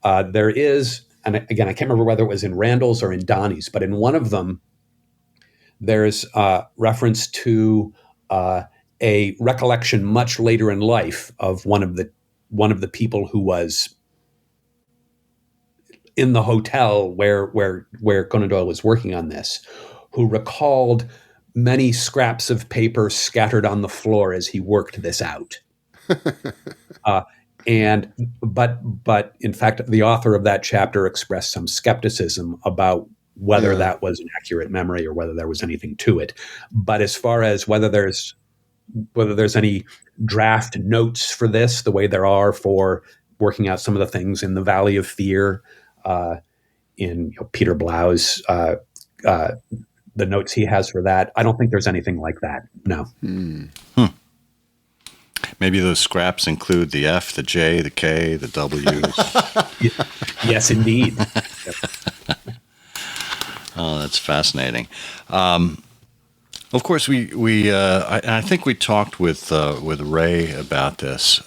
There is, and again, I can't remember whether it was in Randall's or in Donnie's, but in one of them, there's reference to a recollection much later in life of one of the people who was in the hotel where Conan Doyle was working on this, who recalled many scraps of paper scattered on the floor as he worked this out. But in fact, the author of that chapter expressed some skepticism about whether that was an accurate memory or whether there was anything to it. But as far as whether there's any draft notes for this, the way there are for working out some of the things in the Valley of Fear, in Peter Blau's the notes he has for that, I don't think there's anything like that. No. Maybe those scraps include the F, the J, the K, the W. Yes, indeed. Oh, that's fascinating. Of course, I think we talked with Ray about this.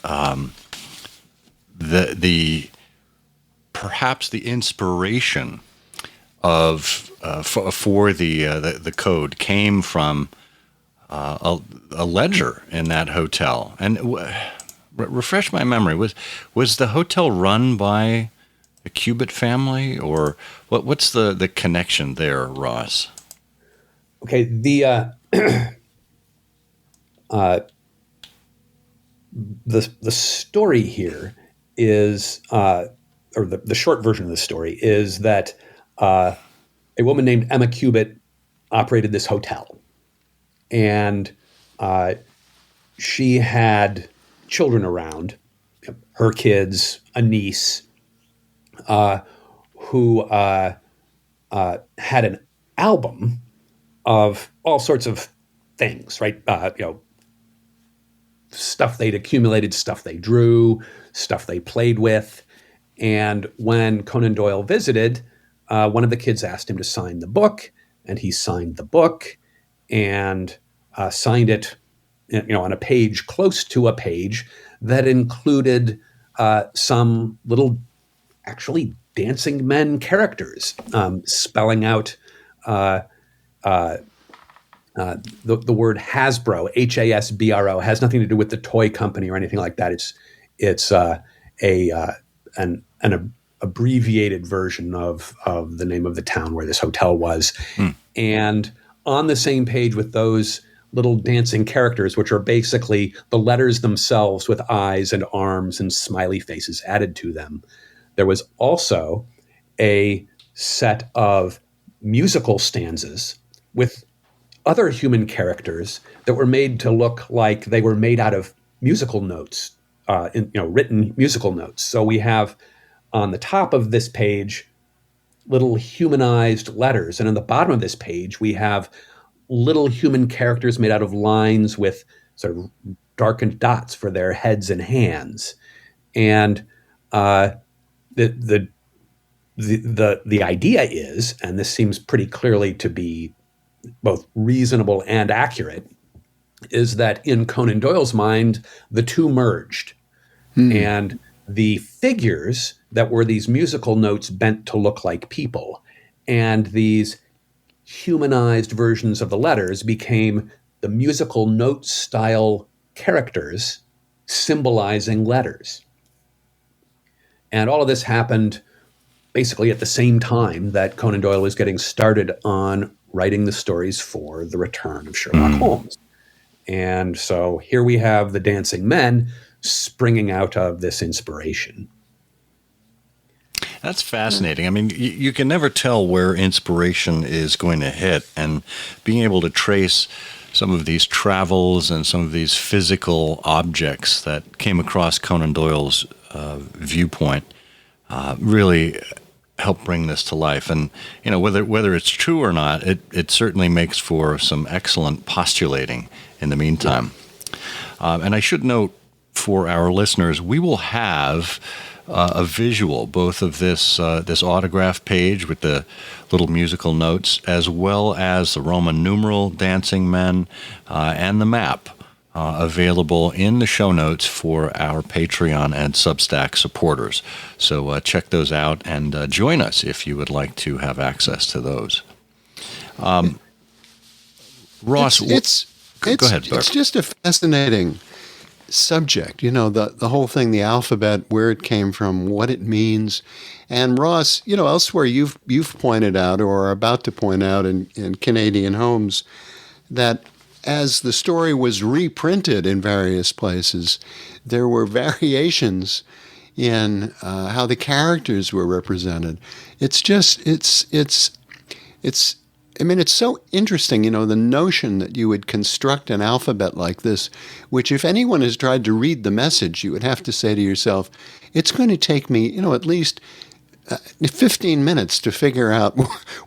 Perhaps the inspiration of for the code came from a ledger in that hotel. And refresh my memory, was the hotel run by a Cubitt family, or what's the connection there, Ross? Okay, the story here is, or the short version of the story is that a woman named Emma Cubitt operated this hotel, and she had children around, her kids, a niece, who had an album of all sorts of things, right? Stuff they'd accumulated, stuff they drew, stuff they played with. And when Conan Doyle visited, one of the kids asked him to sign the book, and he signed the book and signed it, on a page close to a page that included some little, actually dancing men characters, spelling out the word Hasbro, Hasbro, has nothing to do with the toy company or anything like that. It's an abbreviated version of the name of the town where this hotel was. And on the same page with those little dancing characters, which are basically the letters themselves with eyes and arms and smiley faces added to them, there was also a set of musical stanzas with other human characters that were made to look like they were made out of musical notes, written musical notes. So we have on the top of this page little humanized letters, and on the bottom of this page we have little human characters made out of lines with sort of darkened dots for their heads and hands. And the idea is, and this seems pretty clearly to be both reasonable and accurate, is that in Conan Doyle's mind, the two merged. And the figures that were these musical notes bent to look like people, and these humanized versions of the letters became the musical note style characters symbolizing letters. And all of this happened basically at the same time that Conan Doyle was getting started on writing the stories for The Return of Sherlock Holmes. And so here we have the Dancing Men springing out of this inspiration. That's fascinating. I mean, you can never tell where inspiration is going to hit, and being able to trace some of these travels and some of these physical objects that came across Conan Doyle's viewpoint really helped bring this to life. And whether it's true or not, it certainly makes for some excellent postulating in the meantime. And I should note for our listeners, we will have a visual, both of this autograph page with the little musical notes, as well as the Roman numeral Dancing Men and the map available in the show notes for our Patreon and Substack supporters. So check those out and join us if you would like to have access to those. Ross, go ahead, Bert. It's just a fascinating subject, the whole thing, the alphabet, where it came from, what it means. And Ross, elsewhere you've pointed out or are about to point out in Canadian Homes that as the story was reprinted in various places, there were variations in how the characters were represented. It's so interesting, the notion that you would construct an alphabet like this, which if anyone has tried to read the message, you would have to say to yourself, it's going to take me, at least 15 minutes to figure out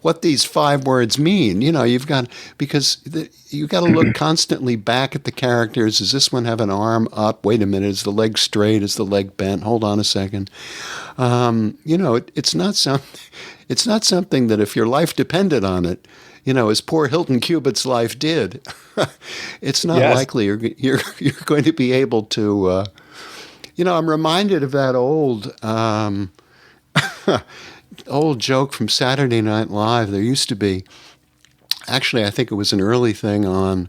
what these 5 words mean. You've got to look constantly back at the characters. Does this one have an arm up? Wait a minute. Is the leg straight? Is the leg bent? Hold on a second. It's not something that if your life depended on it, as poor Hilton Cubit's life did, it's not likely you're going to be able to. I'm reminded of that old joke from Saturday Night Live. There used to be, actually, I think it was an early thing on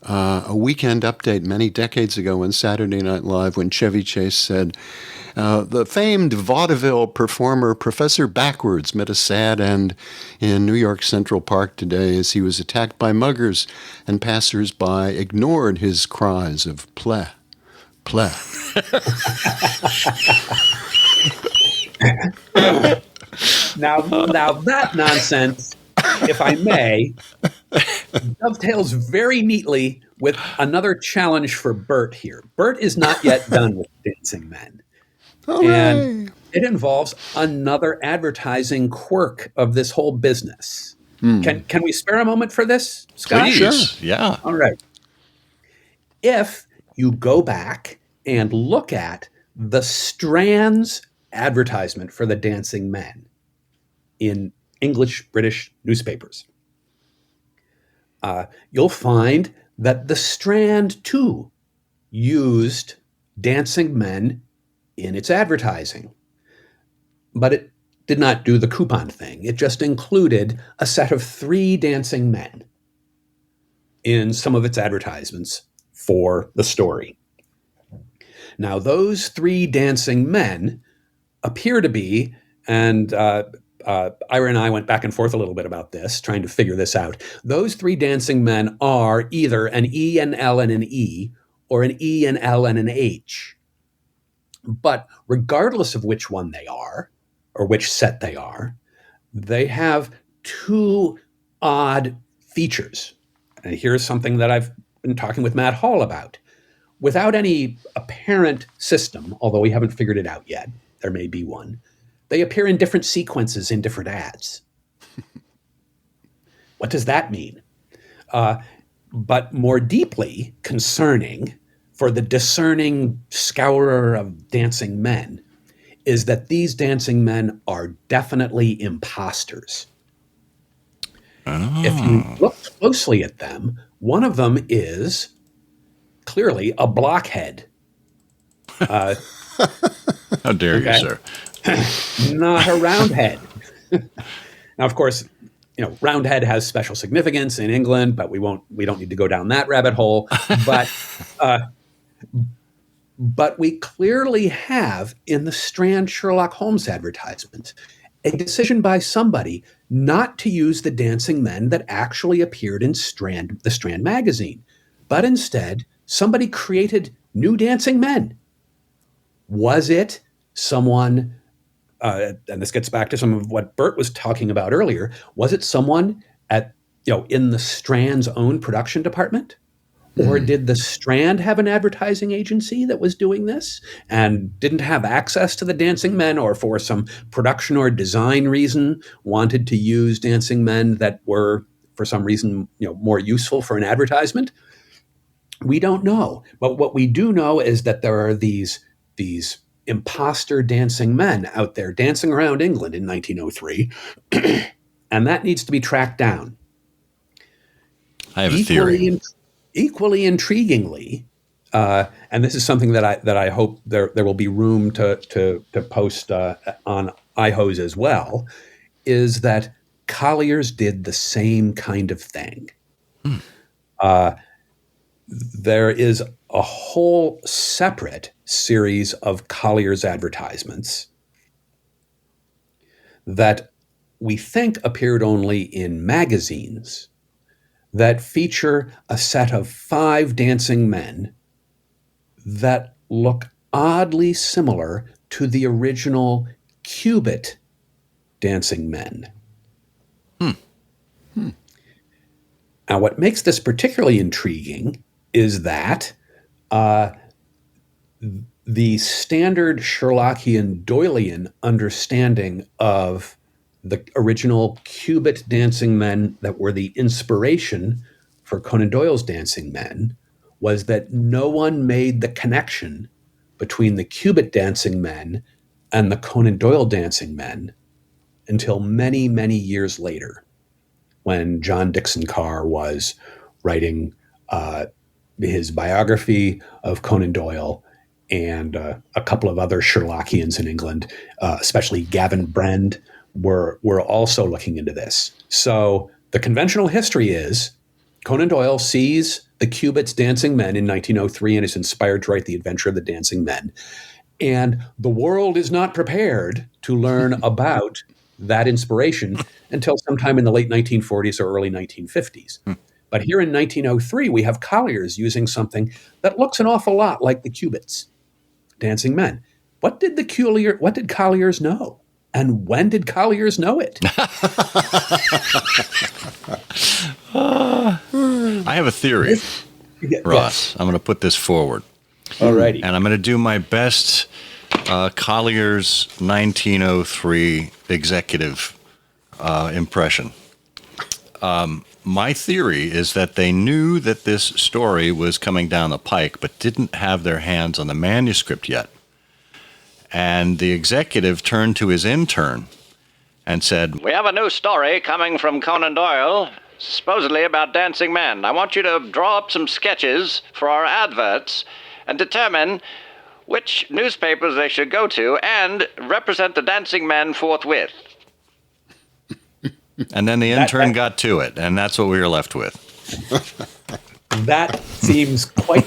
a Weekend Update many decades ago on Saturday Night Live, when Chevy Chase said, the famed vaudeville performer Professor Backwards met a sad end in New York Central Park today as he was attacked by muggers, and passers-by ignored his cries of pleh, pleh. Now that nonsense, if I may, dovetails very neatly with another challenge for Bert here. Bert is not yet done with Dancing Men. And it involves another advertising quirk of this whole business. Can we spare a moment for this, Scott? Please. Sure. Yeah. All right. If you go back and look at the Strand's advertisement for the Dancing Men in English British newspapers, you'll find that the Strand too used Dancing Men in its advertising, but it did not do the coupon thing. It just included a set of 3 dancing men in some of its advertisements for the story. Now, those 3 dancing men appear to be, and Ira and I went back and forth a little bit about this, trying to figure this out. Those 3 dancing men are either an E, an L, and an E, or an E, an L, and an H. But regardless of which one they are, or which set they are, they have 2 odd features. And here's something that I've been talking with Matt Hall about. Without any apparent system, although we haven't figured it out yet, there may be one, they appear in different sequences in different ads. What does that mean? But more deeply concerning for the discerning scourer of dancing men is that these dancing men are definitely imposters. If you look closely at them, one of them is clearly a blockhead. How dare you, sir? Not a roundhead. Now, of course, roundhead has special significance in England, but we don't need to go down that rabbit hole. But we clearly have in the Strand Sherlock Holmes advertisement a decision by somebody not to use the dancing men that actually appeared in the Strand magazine, but instead somebody created new dancing men. Was it someone, and this gets back to some of what Bert was talking about earlier, was it someone in the Strand's own production department? Or did the Strand have an advertising agency that was doing this and didn't have access to the dancing men, or for some production or design reason wanted to use dancing men that were, for some reason, more useful for an advertisement? We don't know. But what we do know is that there are these imposter dancing men out there dancing around England in 1903, and that needs to be tracked down. I have a theory. Equally intriguingly, and this is something that I hope there will be room to post on iHose as well, is that Collier's did the same kind of thing. There is a whole separate series of Collier's advertisements that we think appeared only in magazines, that feature a set of 5 dancing men that look oddly similar to the original Cubit dancing men. Now, what makes this particularly intriguing is that the standard Sherlockian Doylean understanding of the original Cubit dancing men that were the inspiration for Conan Doyle's dancing men was that no one made the connection between the Cubit dancing men and the Conan Doyle dancing men until many, many years later, when John Dixon Carr was writing his biography of Conan Doyle, and a couple of other Sherlockians in England, especially Gavin Brand, were also looking into this. So the conventional history is Conan Doyle sees the Cubits dancing men in 1903 and is inspired to write The Adventure of the Dancing Men. And the world is not prepared to learn about that inspiration until sometime in the late 1940s or early 1950s. But here in 1903, we have Collier's using something that looks an awful lot like the Cubits dancing men. What did Collier's know? And when did Collier's know it? I have a theory, Ross. I'm going to put this forward. All righty. And I'm going to do my best Collier's 1903 executive impression. My theory is that they knew that this story was coming down the pike, but didn't have their hands on the manuscript yet. And the executive turned to his intern and said, "We have a new story coming from Conan Doyle, supposedly about dancing men. I want you to draw up some sketches for our adverts and determine which newspapers they should go to and represent the dancing men forthwith." And then the intern got to it, and that's what we were left with. That seems quite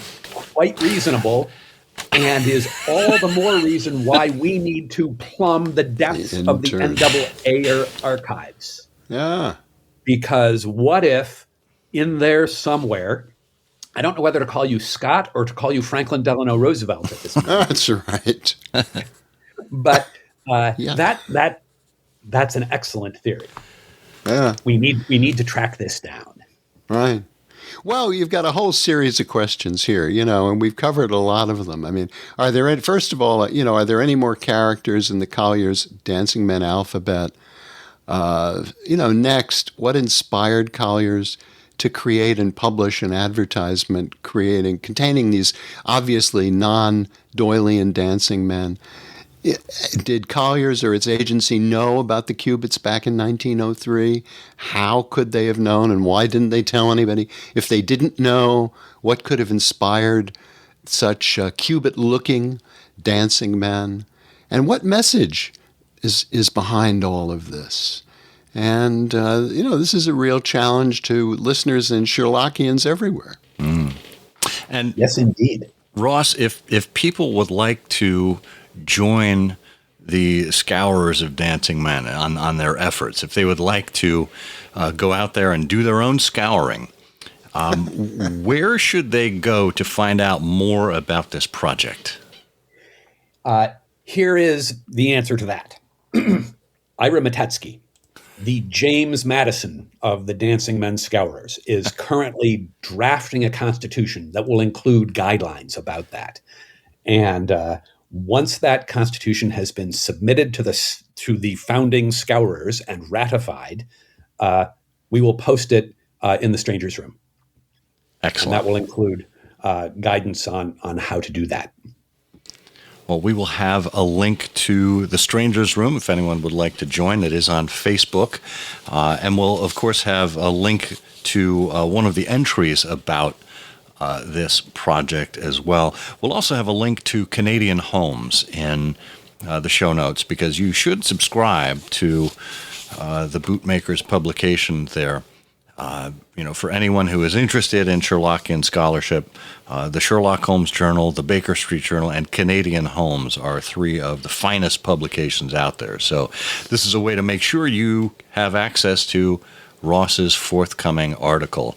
reasonable, and is all the more reason why we need to plumb the depths of the NAA archives. Yeah. Because what if in there somewhere, I don't know whether to call you Scott or to call you Franklin Delano Roosevelt at this point. That's right. But that's an excellent theory. Yeah. We need to track this down. Right. Well, you've got a whole series of questions here, and we've covered a lot of them. I mean, are there any more characters in the Collier's Dancing Men alphabet? Next, what inspired Collier's to create and publish an advertisement containing these obviously non-Doylean dancing men? Did Collier's or its agency know about the qubits back in 1903? How could they have known, and why didn't they tell anybody? If they didn't know, what could have inspired such qubit-looking dancing men? And what message is behind all of this? And, this is a real challenge to listeners and Sherlockians everywhere. And yes, indeed. Ross, if people would like to join the Scourers of Dancing Men on their efforts, if they would like to go out there and do their own scouring, where should they go to find out more about this project? Here is the answer to that. Ira Matetsky, the James Madison of the Dancing Men Scourers, is currently drafting a constitution that will include guidelines about that. And once that constitution has been submitted to the founding Scourers and ratified, we will post it in the Strangers' Room. Excellent. And that will include guidance on how to do that. Well, we will have a link to the Strangers' Room if anyone would like to join. It is on Facebook. And we'll, of course, have a link to one of the entries about this project as well. We'll also have a link to Canadian Holmes in the show notes, because you should subscribe to the Bootmakers publication there. For anyone who is interested in Sherlockian scholarship, the Sherlock Holmes Journal, the Baker Street Journal, and Canadian Holmes are three of the finest publications out there. So this is a way to make sure you have access to Ross's forthcoming article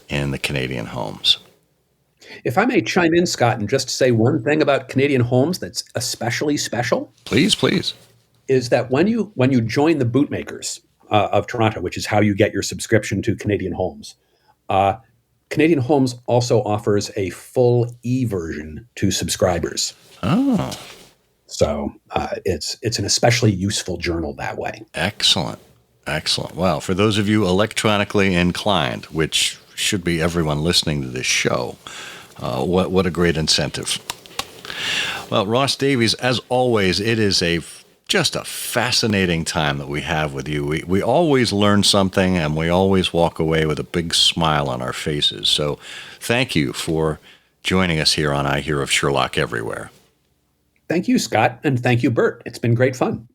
in the Canadian Holmes. If I may chime in, Scott, and just say one thing about Canadian Holmes that's especially special. Please, please. Is that when you join the Bootmakers of Toronto, which is how you get your subscription to Canadian Holmes, Canadian Holmes also offers a full e-version to subscribers. Oh. So it's an especially useful journal that way. Excellent. Excellent. Well, for those of you electronically inclined, which should be everyone listening to this show, what a great incentive. Well, Ross Davies, as always, it is just a fascinating time that we have with you. We always learn something, and we always walk away with a big smile on our faces. So thank you for joining us here on I Hear of Sherlock Everywhere. Thank you, Scott, and thank you, Bert. It's been great fun.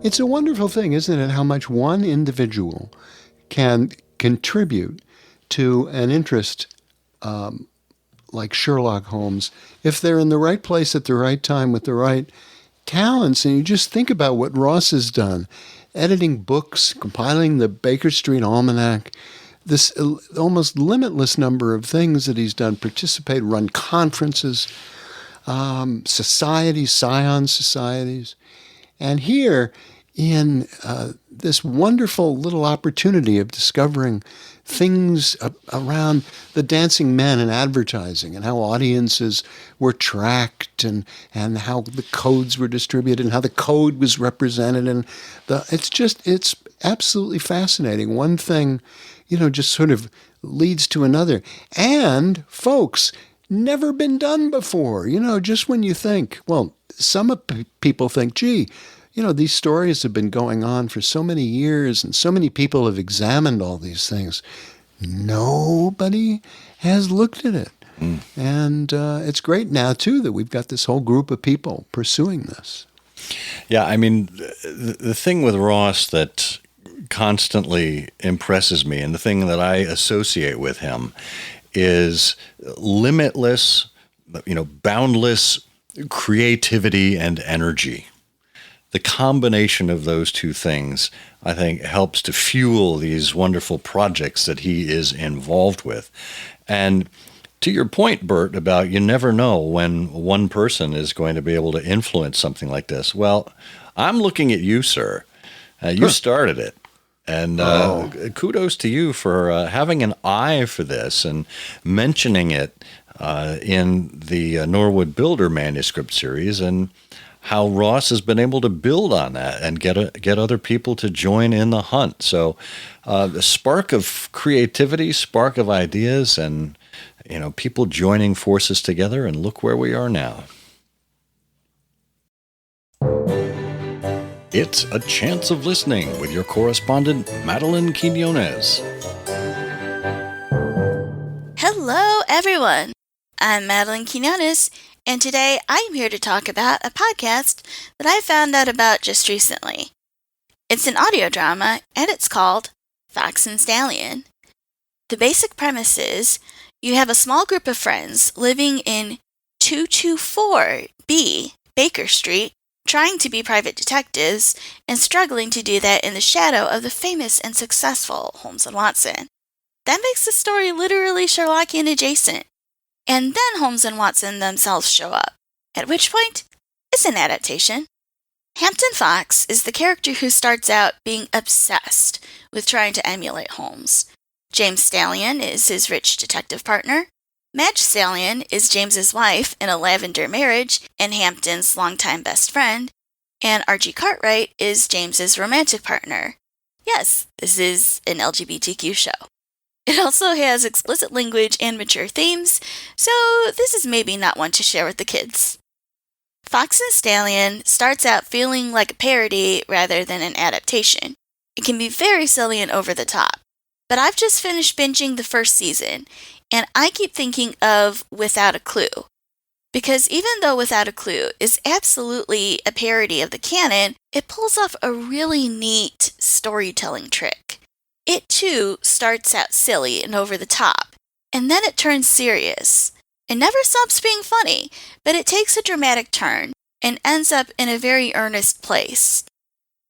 It's a wonderful thing, isn't it, how much one individual can contribute to an interest like Sherlock Holmes if they're in the right place at the right time with the right talents. And you just think about what Ross has done, editing books, compiling the Baker Street Almanac, this almost limitless number of things that he's done, run conferences, societies, science societies. And here, in this wonderful little opportunity of discovering things around the dancing men and advertising, and how audiences were tracked, and how the codes were distributed, and how the code was represented, and it's absolutely fascinating. One thing, just sort of leads to another. And folks, never been done before. Just when you think, well, some people think, gee, these stories have been going on for so many years, and so many people have examined all these things. Nobody has looked at it. And it's great now, too, that we've got this whole group of people pursuing this. Yeah, I mean, the thing with Ross that constantly impresses me, and the thing that I associate with him, is limitless, boundless creativity and energy. The combination of those two things, I think, helps to fuel these wonderful projects that he is involved with. And to your point, Bert, about you never know when one person is going to be able to influence something like this. Well, I'm looking at you, sir. You started it. And kudos to you for having an eye for this and mentioning it in the Norwood Builder manuscript series. And how Ross has been able to build on that and get other people to join in the hunt. So the spark of creativity, spark of ideas, and people joining forces together, and look where we are now. It's A Chance of Listening with your correspondent, Madeline Quinones. Hello, everyone. I'm Madeline Quinones, and today I'm here to talk about a podcast that I found out about just recently. It's an audio drama, and it's called Fox and Stallion. The basic premise is you have a small group of friends living in 224B Baker Street, trying to be private detectives and struggling to do that in the shadow of the famous and successful Holmes and Watson. That makes the story literally Sherlockian adjacent. And then Holmes and Watson themselves show up, at which point it's an adaptation. Hampton Fox is the character who starts out being obsessed with trying to emulate Holmes. James Stallion is his rich detective partner. Madge Stallion is James's wife in a lavender marriage and Hampton's longtime best friend, and Archie Cartwright is James's romantic partner. Yes, this is an LGBTQ show. It also has explicit language and mature themes, so this is maybe not one to share with the kids. Fox and Stallion starts out feeling like a parody rather than an adaptation. It can be very silly and over the top. But I've just finished binging the first season, and I keep thinking of Without a Clue. Because even though Without a Clue is absolutely a parody of the canon, it pulls off a really neat storytelling trick. It too starts out silly and over the top, and then it turns serious. It never stops being funny, but it takes a dramatic turn and ends up in a very earnest place.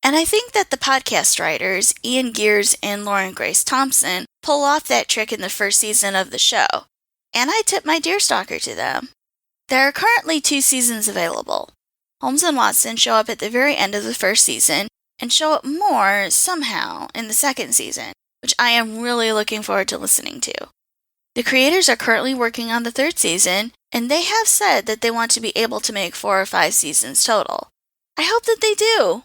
And I think that the podcast writers, Ian Gears and Lauren Grace Thompson, pull off that trick in the first season of the show. And I tip my Deerstalker to them. There are currently 2 seasons available. Holmes and Watson show up at the very end of the first season and show up more, somehow, in the second season, which I am really looking forward to listening to. The creators are currently working on the 3rd season, and they have said that they want to be able to make 4 or 5 seasons total. I hope that they do!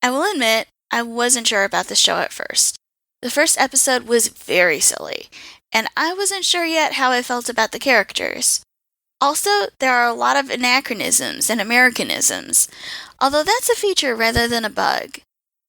I will admit, I wasn't sure about the show at first. The first episode was very silly, and I wasn't sure yet how I felt about the characters. Also, there are a lot of anachronisms and Americanisms, although that's a feature rather than a bug.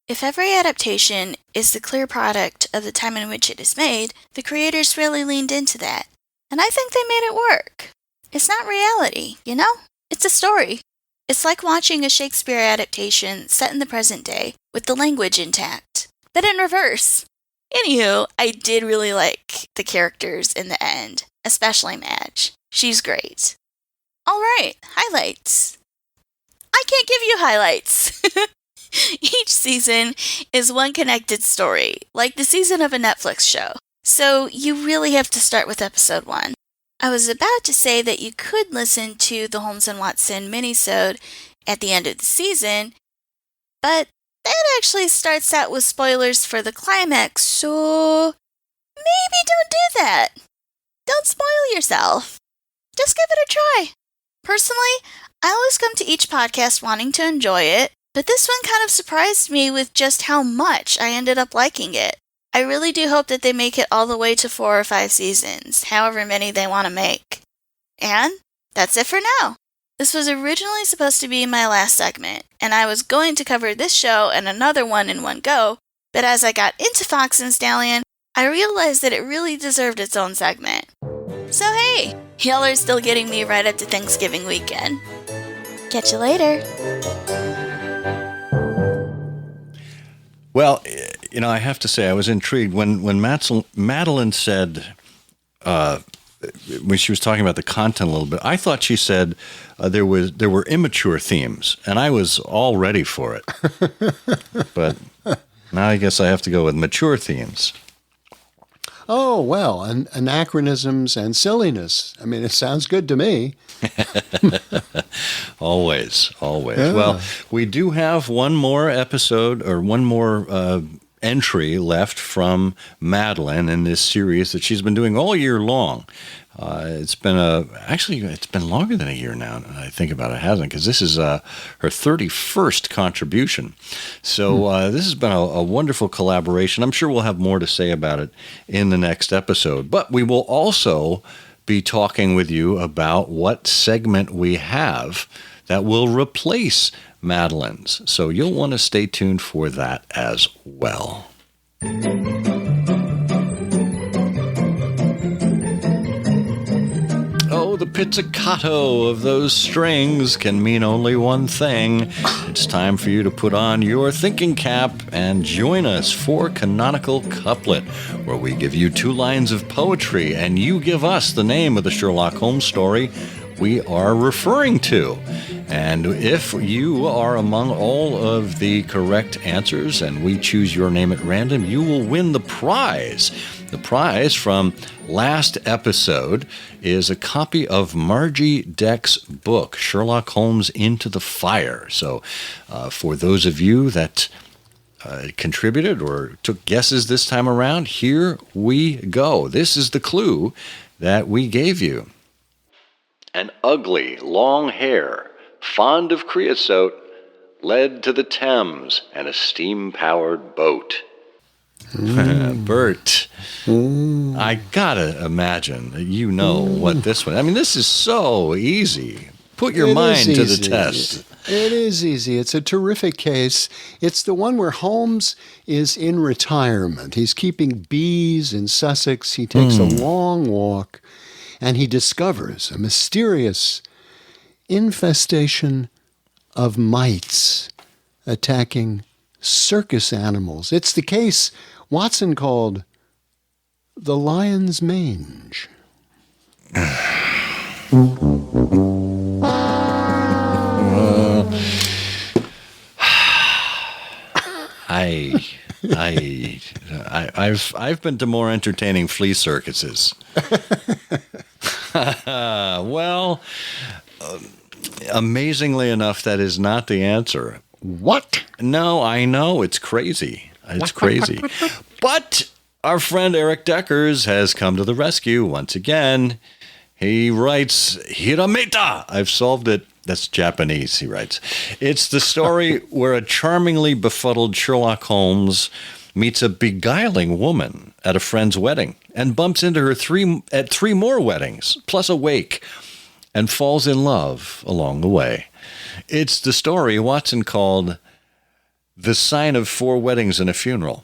If every adaptation is the clear product of the time in which it is made, the creators really leaned into that, and I think they made it work. It's not reality, you know? It's a story. It's like watching a Shakespeare adaptation set in the present day with the language intact, but in reverse. Anywho, I did really like the characters in the end, especially Madge. She's great. Alright, highlights. I can't give you highlights. Each season is one connected story, like the season of a Netflix show. So you really have to start with episode 1. I was about to say that you could listen to the Holmes and Watson minisode at the end of the season, but that actually starts out with spoilers for the climax, so maybe don't do that. Don't spoil yourself. Just give it a try. Personally, I always come to each podcast wanting to enjoy it, but this one kind of surprised me with just how much I ended up liking it. I really do hope that they make it all the way to 4 or 5 seasons, however many they want to make. And that's it for now. This was originally supposed to be my last segment, and I was going to cover this show and another one in one go, but as I got into Fox and Stallion, I realized that it really deserved its own segment. So hey, y'all are still getting me right up to Thanksgiving weekend. Catch you later. Well, I have to say I was intrigued when Madeline said, when she was talking about the content a little bit, I thought she said there were immature themes, and I was all ready for it. But now I guess I have to go with mature themes. Oh, well, anachronisms and silliness. I mean, it sounds good to me. Always. Yeah. Well, we do have one more episode or one more entry left from Madeline in this series that she's been doing all year long. It's been longer than a year now. I think about it, hasn't? Because this is her 31st contribution. So this has been a wonderful collaboration. I'm sure we'll have more to say about it in the next episode. But we will also be talking with you about what segment we have that will replace Madeline's. So you'll want to stay tuned for that as well. Oh, the pizzicato of those strings can mean only one thing. It's time for you to put on your thinking cap and join us for Canonical Couplet, where we give you 2 lines of poetry and you give us the name of the Sherlock Holmes story we are referring to. And if you are among all of the correct answers and we choose your name at random, you will win the prize. The prize from last episode is a copy of Margie Deck's book, Sherlock Holmes Into the Fire. So for those of you that contributed or took guesses this time around, here we go. This is the clue that we gave you. An ugly, long hair, fond of creosote, led to the Thames and a steam-powered boat. Bert, I gotta imagine that you know what this one... I mean, this is so easy. Put your mind to the test. It is easy. It's a terrific case. It's the one where Holmes is in retirement. He's keeping bees in Sussex. He takes a long walk, and he discovers a mysterious infestation of mites attacking circus animals. It's the case Watson called the lion's mange. I've been to more entertaining flea circuses. Well, amazingly enough, that is not the answer. What? No, I know. It's crazy. It's crazy. But our friend Eric Deckers has come to the rescue once again. He writes, Hirameta! I've solved it. That's Japanese, he writes. It's the story where a charmingly befuddled Sherlock Holmes meets a beguiling woman at a friend's wedding and bumps into her at three more weddings, plus a wake, and falls in love along the way. It's the story Watson called The Sign of Four Weddings and a Funeral.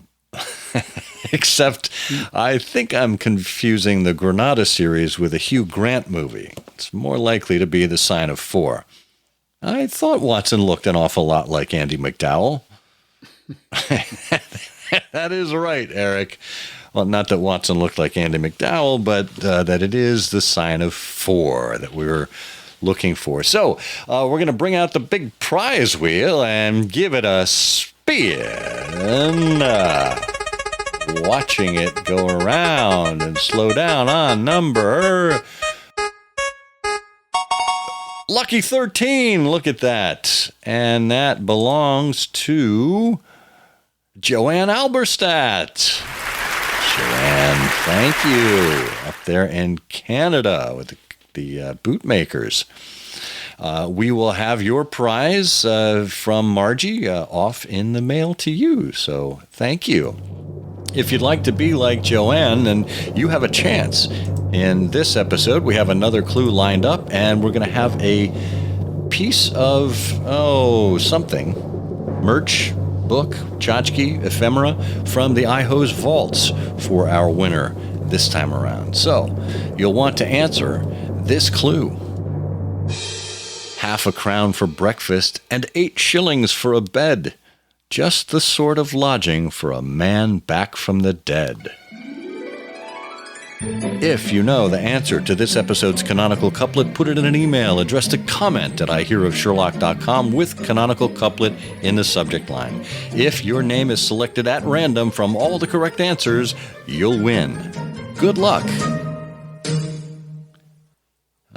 Except I think I'm confusing the Granada series with a Hugh Grant movie. It's more likely to be The Sign of Four. I thought Watson looked an awful lot like Andy McDowell. That is right, Eric. Well, not that Watson looked like Andy McDowell, but that it is The Sign of Four that we were looking for. So we're going to bring out the big prize wheel and give it a spin. Watching it go around and slow down on number lucky 13. Look at that. And that belongs to Joanne Alberstadt. Joanne, thank you. Up there in Canada with the bootmakers. We will have your prize from Margie off in the mail to you. So thank you. If you'd like to be like Joanne, then you have a chance. In this episode, we have another clue lined up, and we're going to have a piece of, something. Merch, book, tchotchke, ephemera from the iHose vaults for our winner this time around. So, you'll want to answer this clue. Half a crown for breakfast and 8 shillings for a bed. Just the sort of lodging for a man back from the dead. If you know the answer to this episode's canonical couplet, put it in an email addressed to comment@ihearofsherlock.com with canonical couplet in the subject line. If your name is selected at random from all the correct answers, you'll win. Good luck.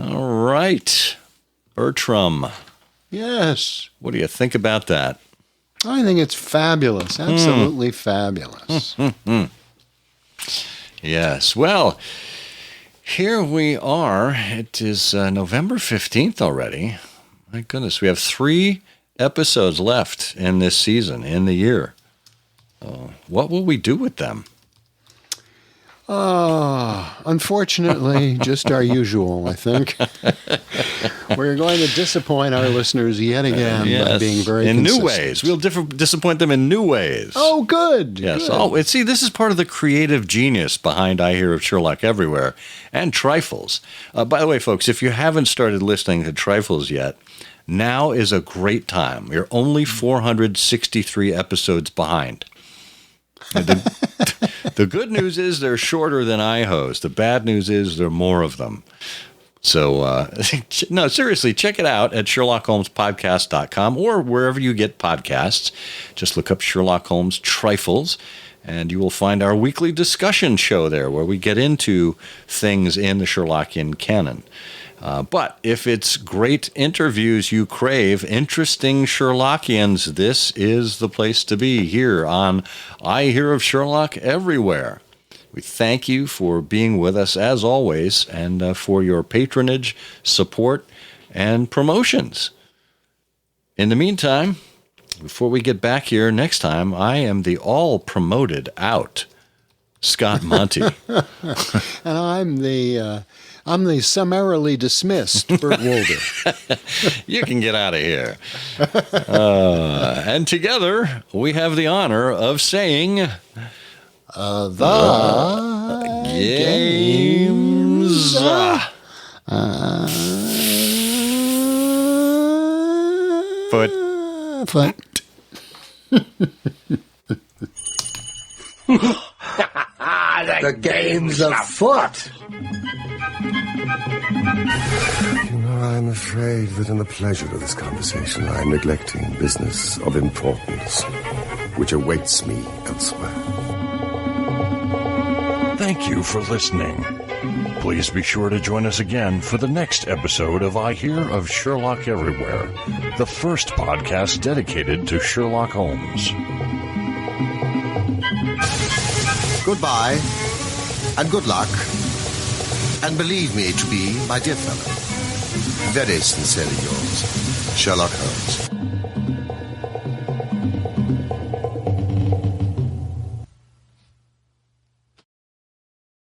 All right. Bertram. Yes. What do you think about that? I think it's fabulous. Absolutely fabulous. Yes. Well, here we are. It is November 15th already. My goodness, we have 3 episodes left in this season, in the year. What will we do with them? Unfortunately, just our usual, I think. We're going to disappoint our listeners yet again by being very in consistent. new ways. We'll disappoint them in new ways. Oh, good. Yes. Good. Oh, see, this is part of the creative genius behind I Hear of Sherlock Everywhere and Trifles. By the way, folks, if you haven't started listening to Trifles yet, now is a great time. You're only 463 episodes behind. The good news is they're shorter than I host. The bad news is there are more of them. So, no, seriously, check it out at SherlockHolmesPodcast.com or wherever you get podcasts. Just look up Sherlock Holmes Trifles, and you will find our weekly discussion show there where we get into things in the Sherlockian canon. But if it's great interviews you crave, interesting Sherlockians, this is the place to be here on I Hear of Sherlock Everywhere. We thank you for being with us as always and for your patronage, support, and promotions. In the meantime, before we get back here next time, I am the all-promoted out Scott Monty. And I'm the summarily dismissed Bert Wolder. You can get out of here. And together, we have the honor of saying... the games. Foot. The game's afoot. I'm afraid that in the pleasure of this conversation, I am neglecting business of importance, which awaits me elsewhere. Thank you for listening. Please be sure to join us again for the next episode of I Hear of Sherlock Everywhere, the first podcast dedicated to Sherlock Holmes. Goodbye, and good luck, and believe me to be, my dear fellow, very sincerely yours, Sherlock Holmes.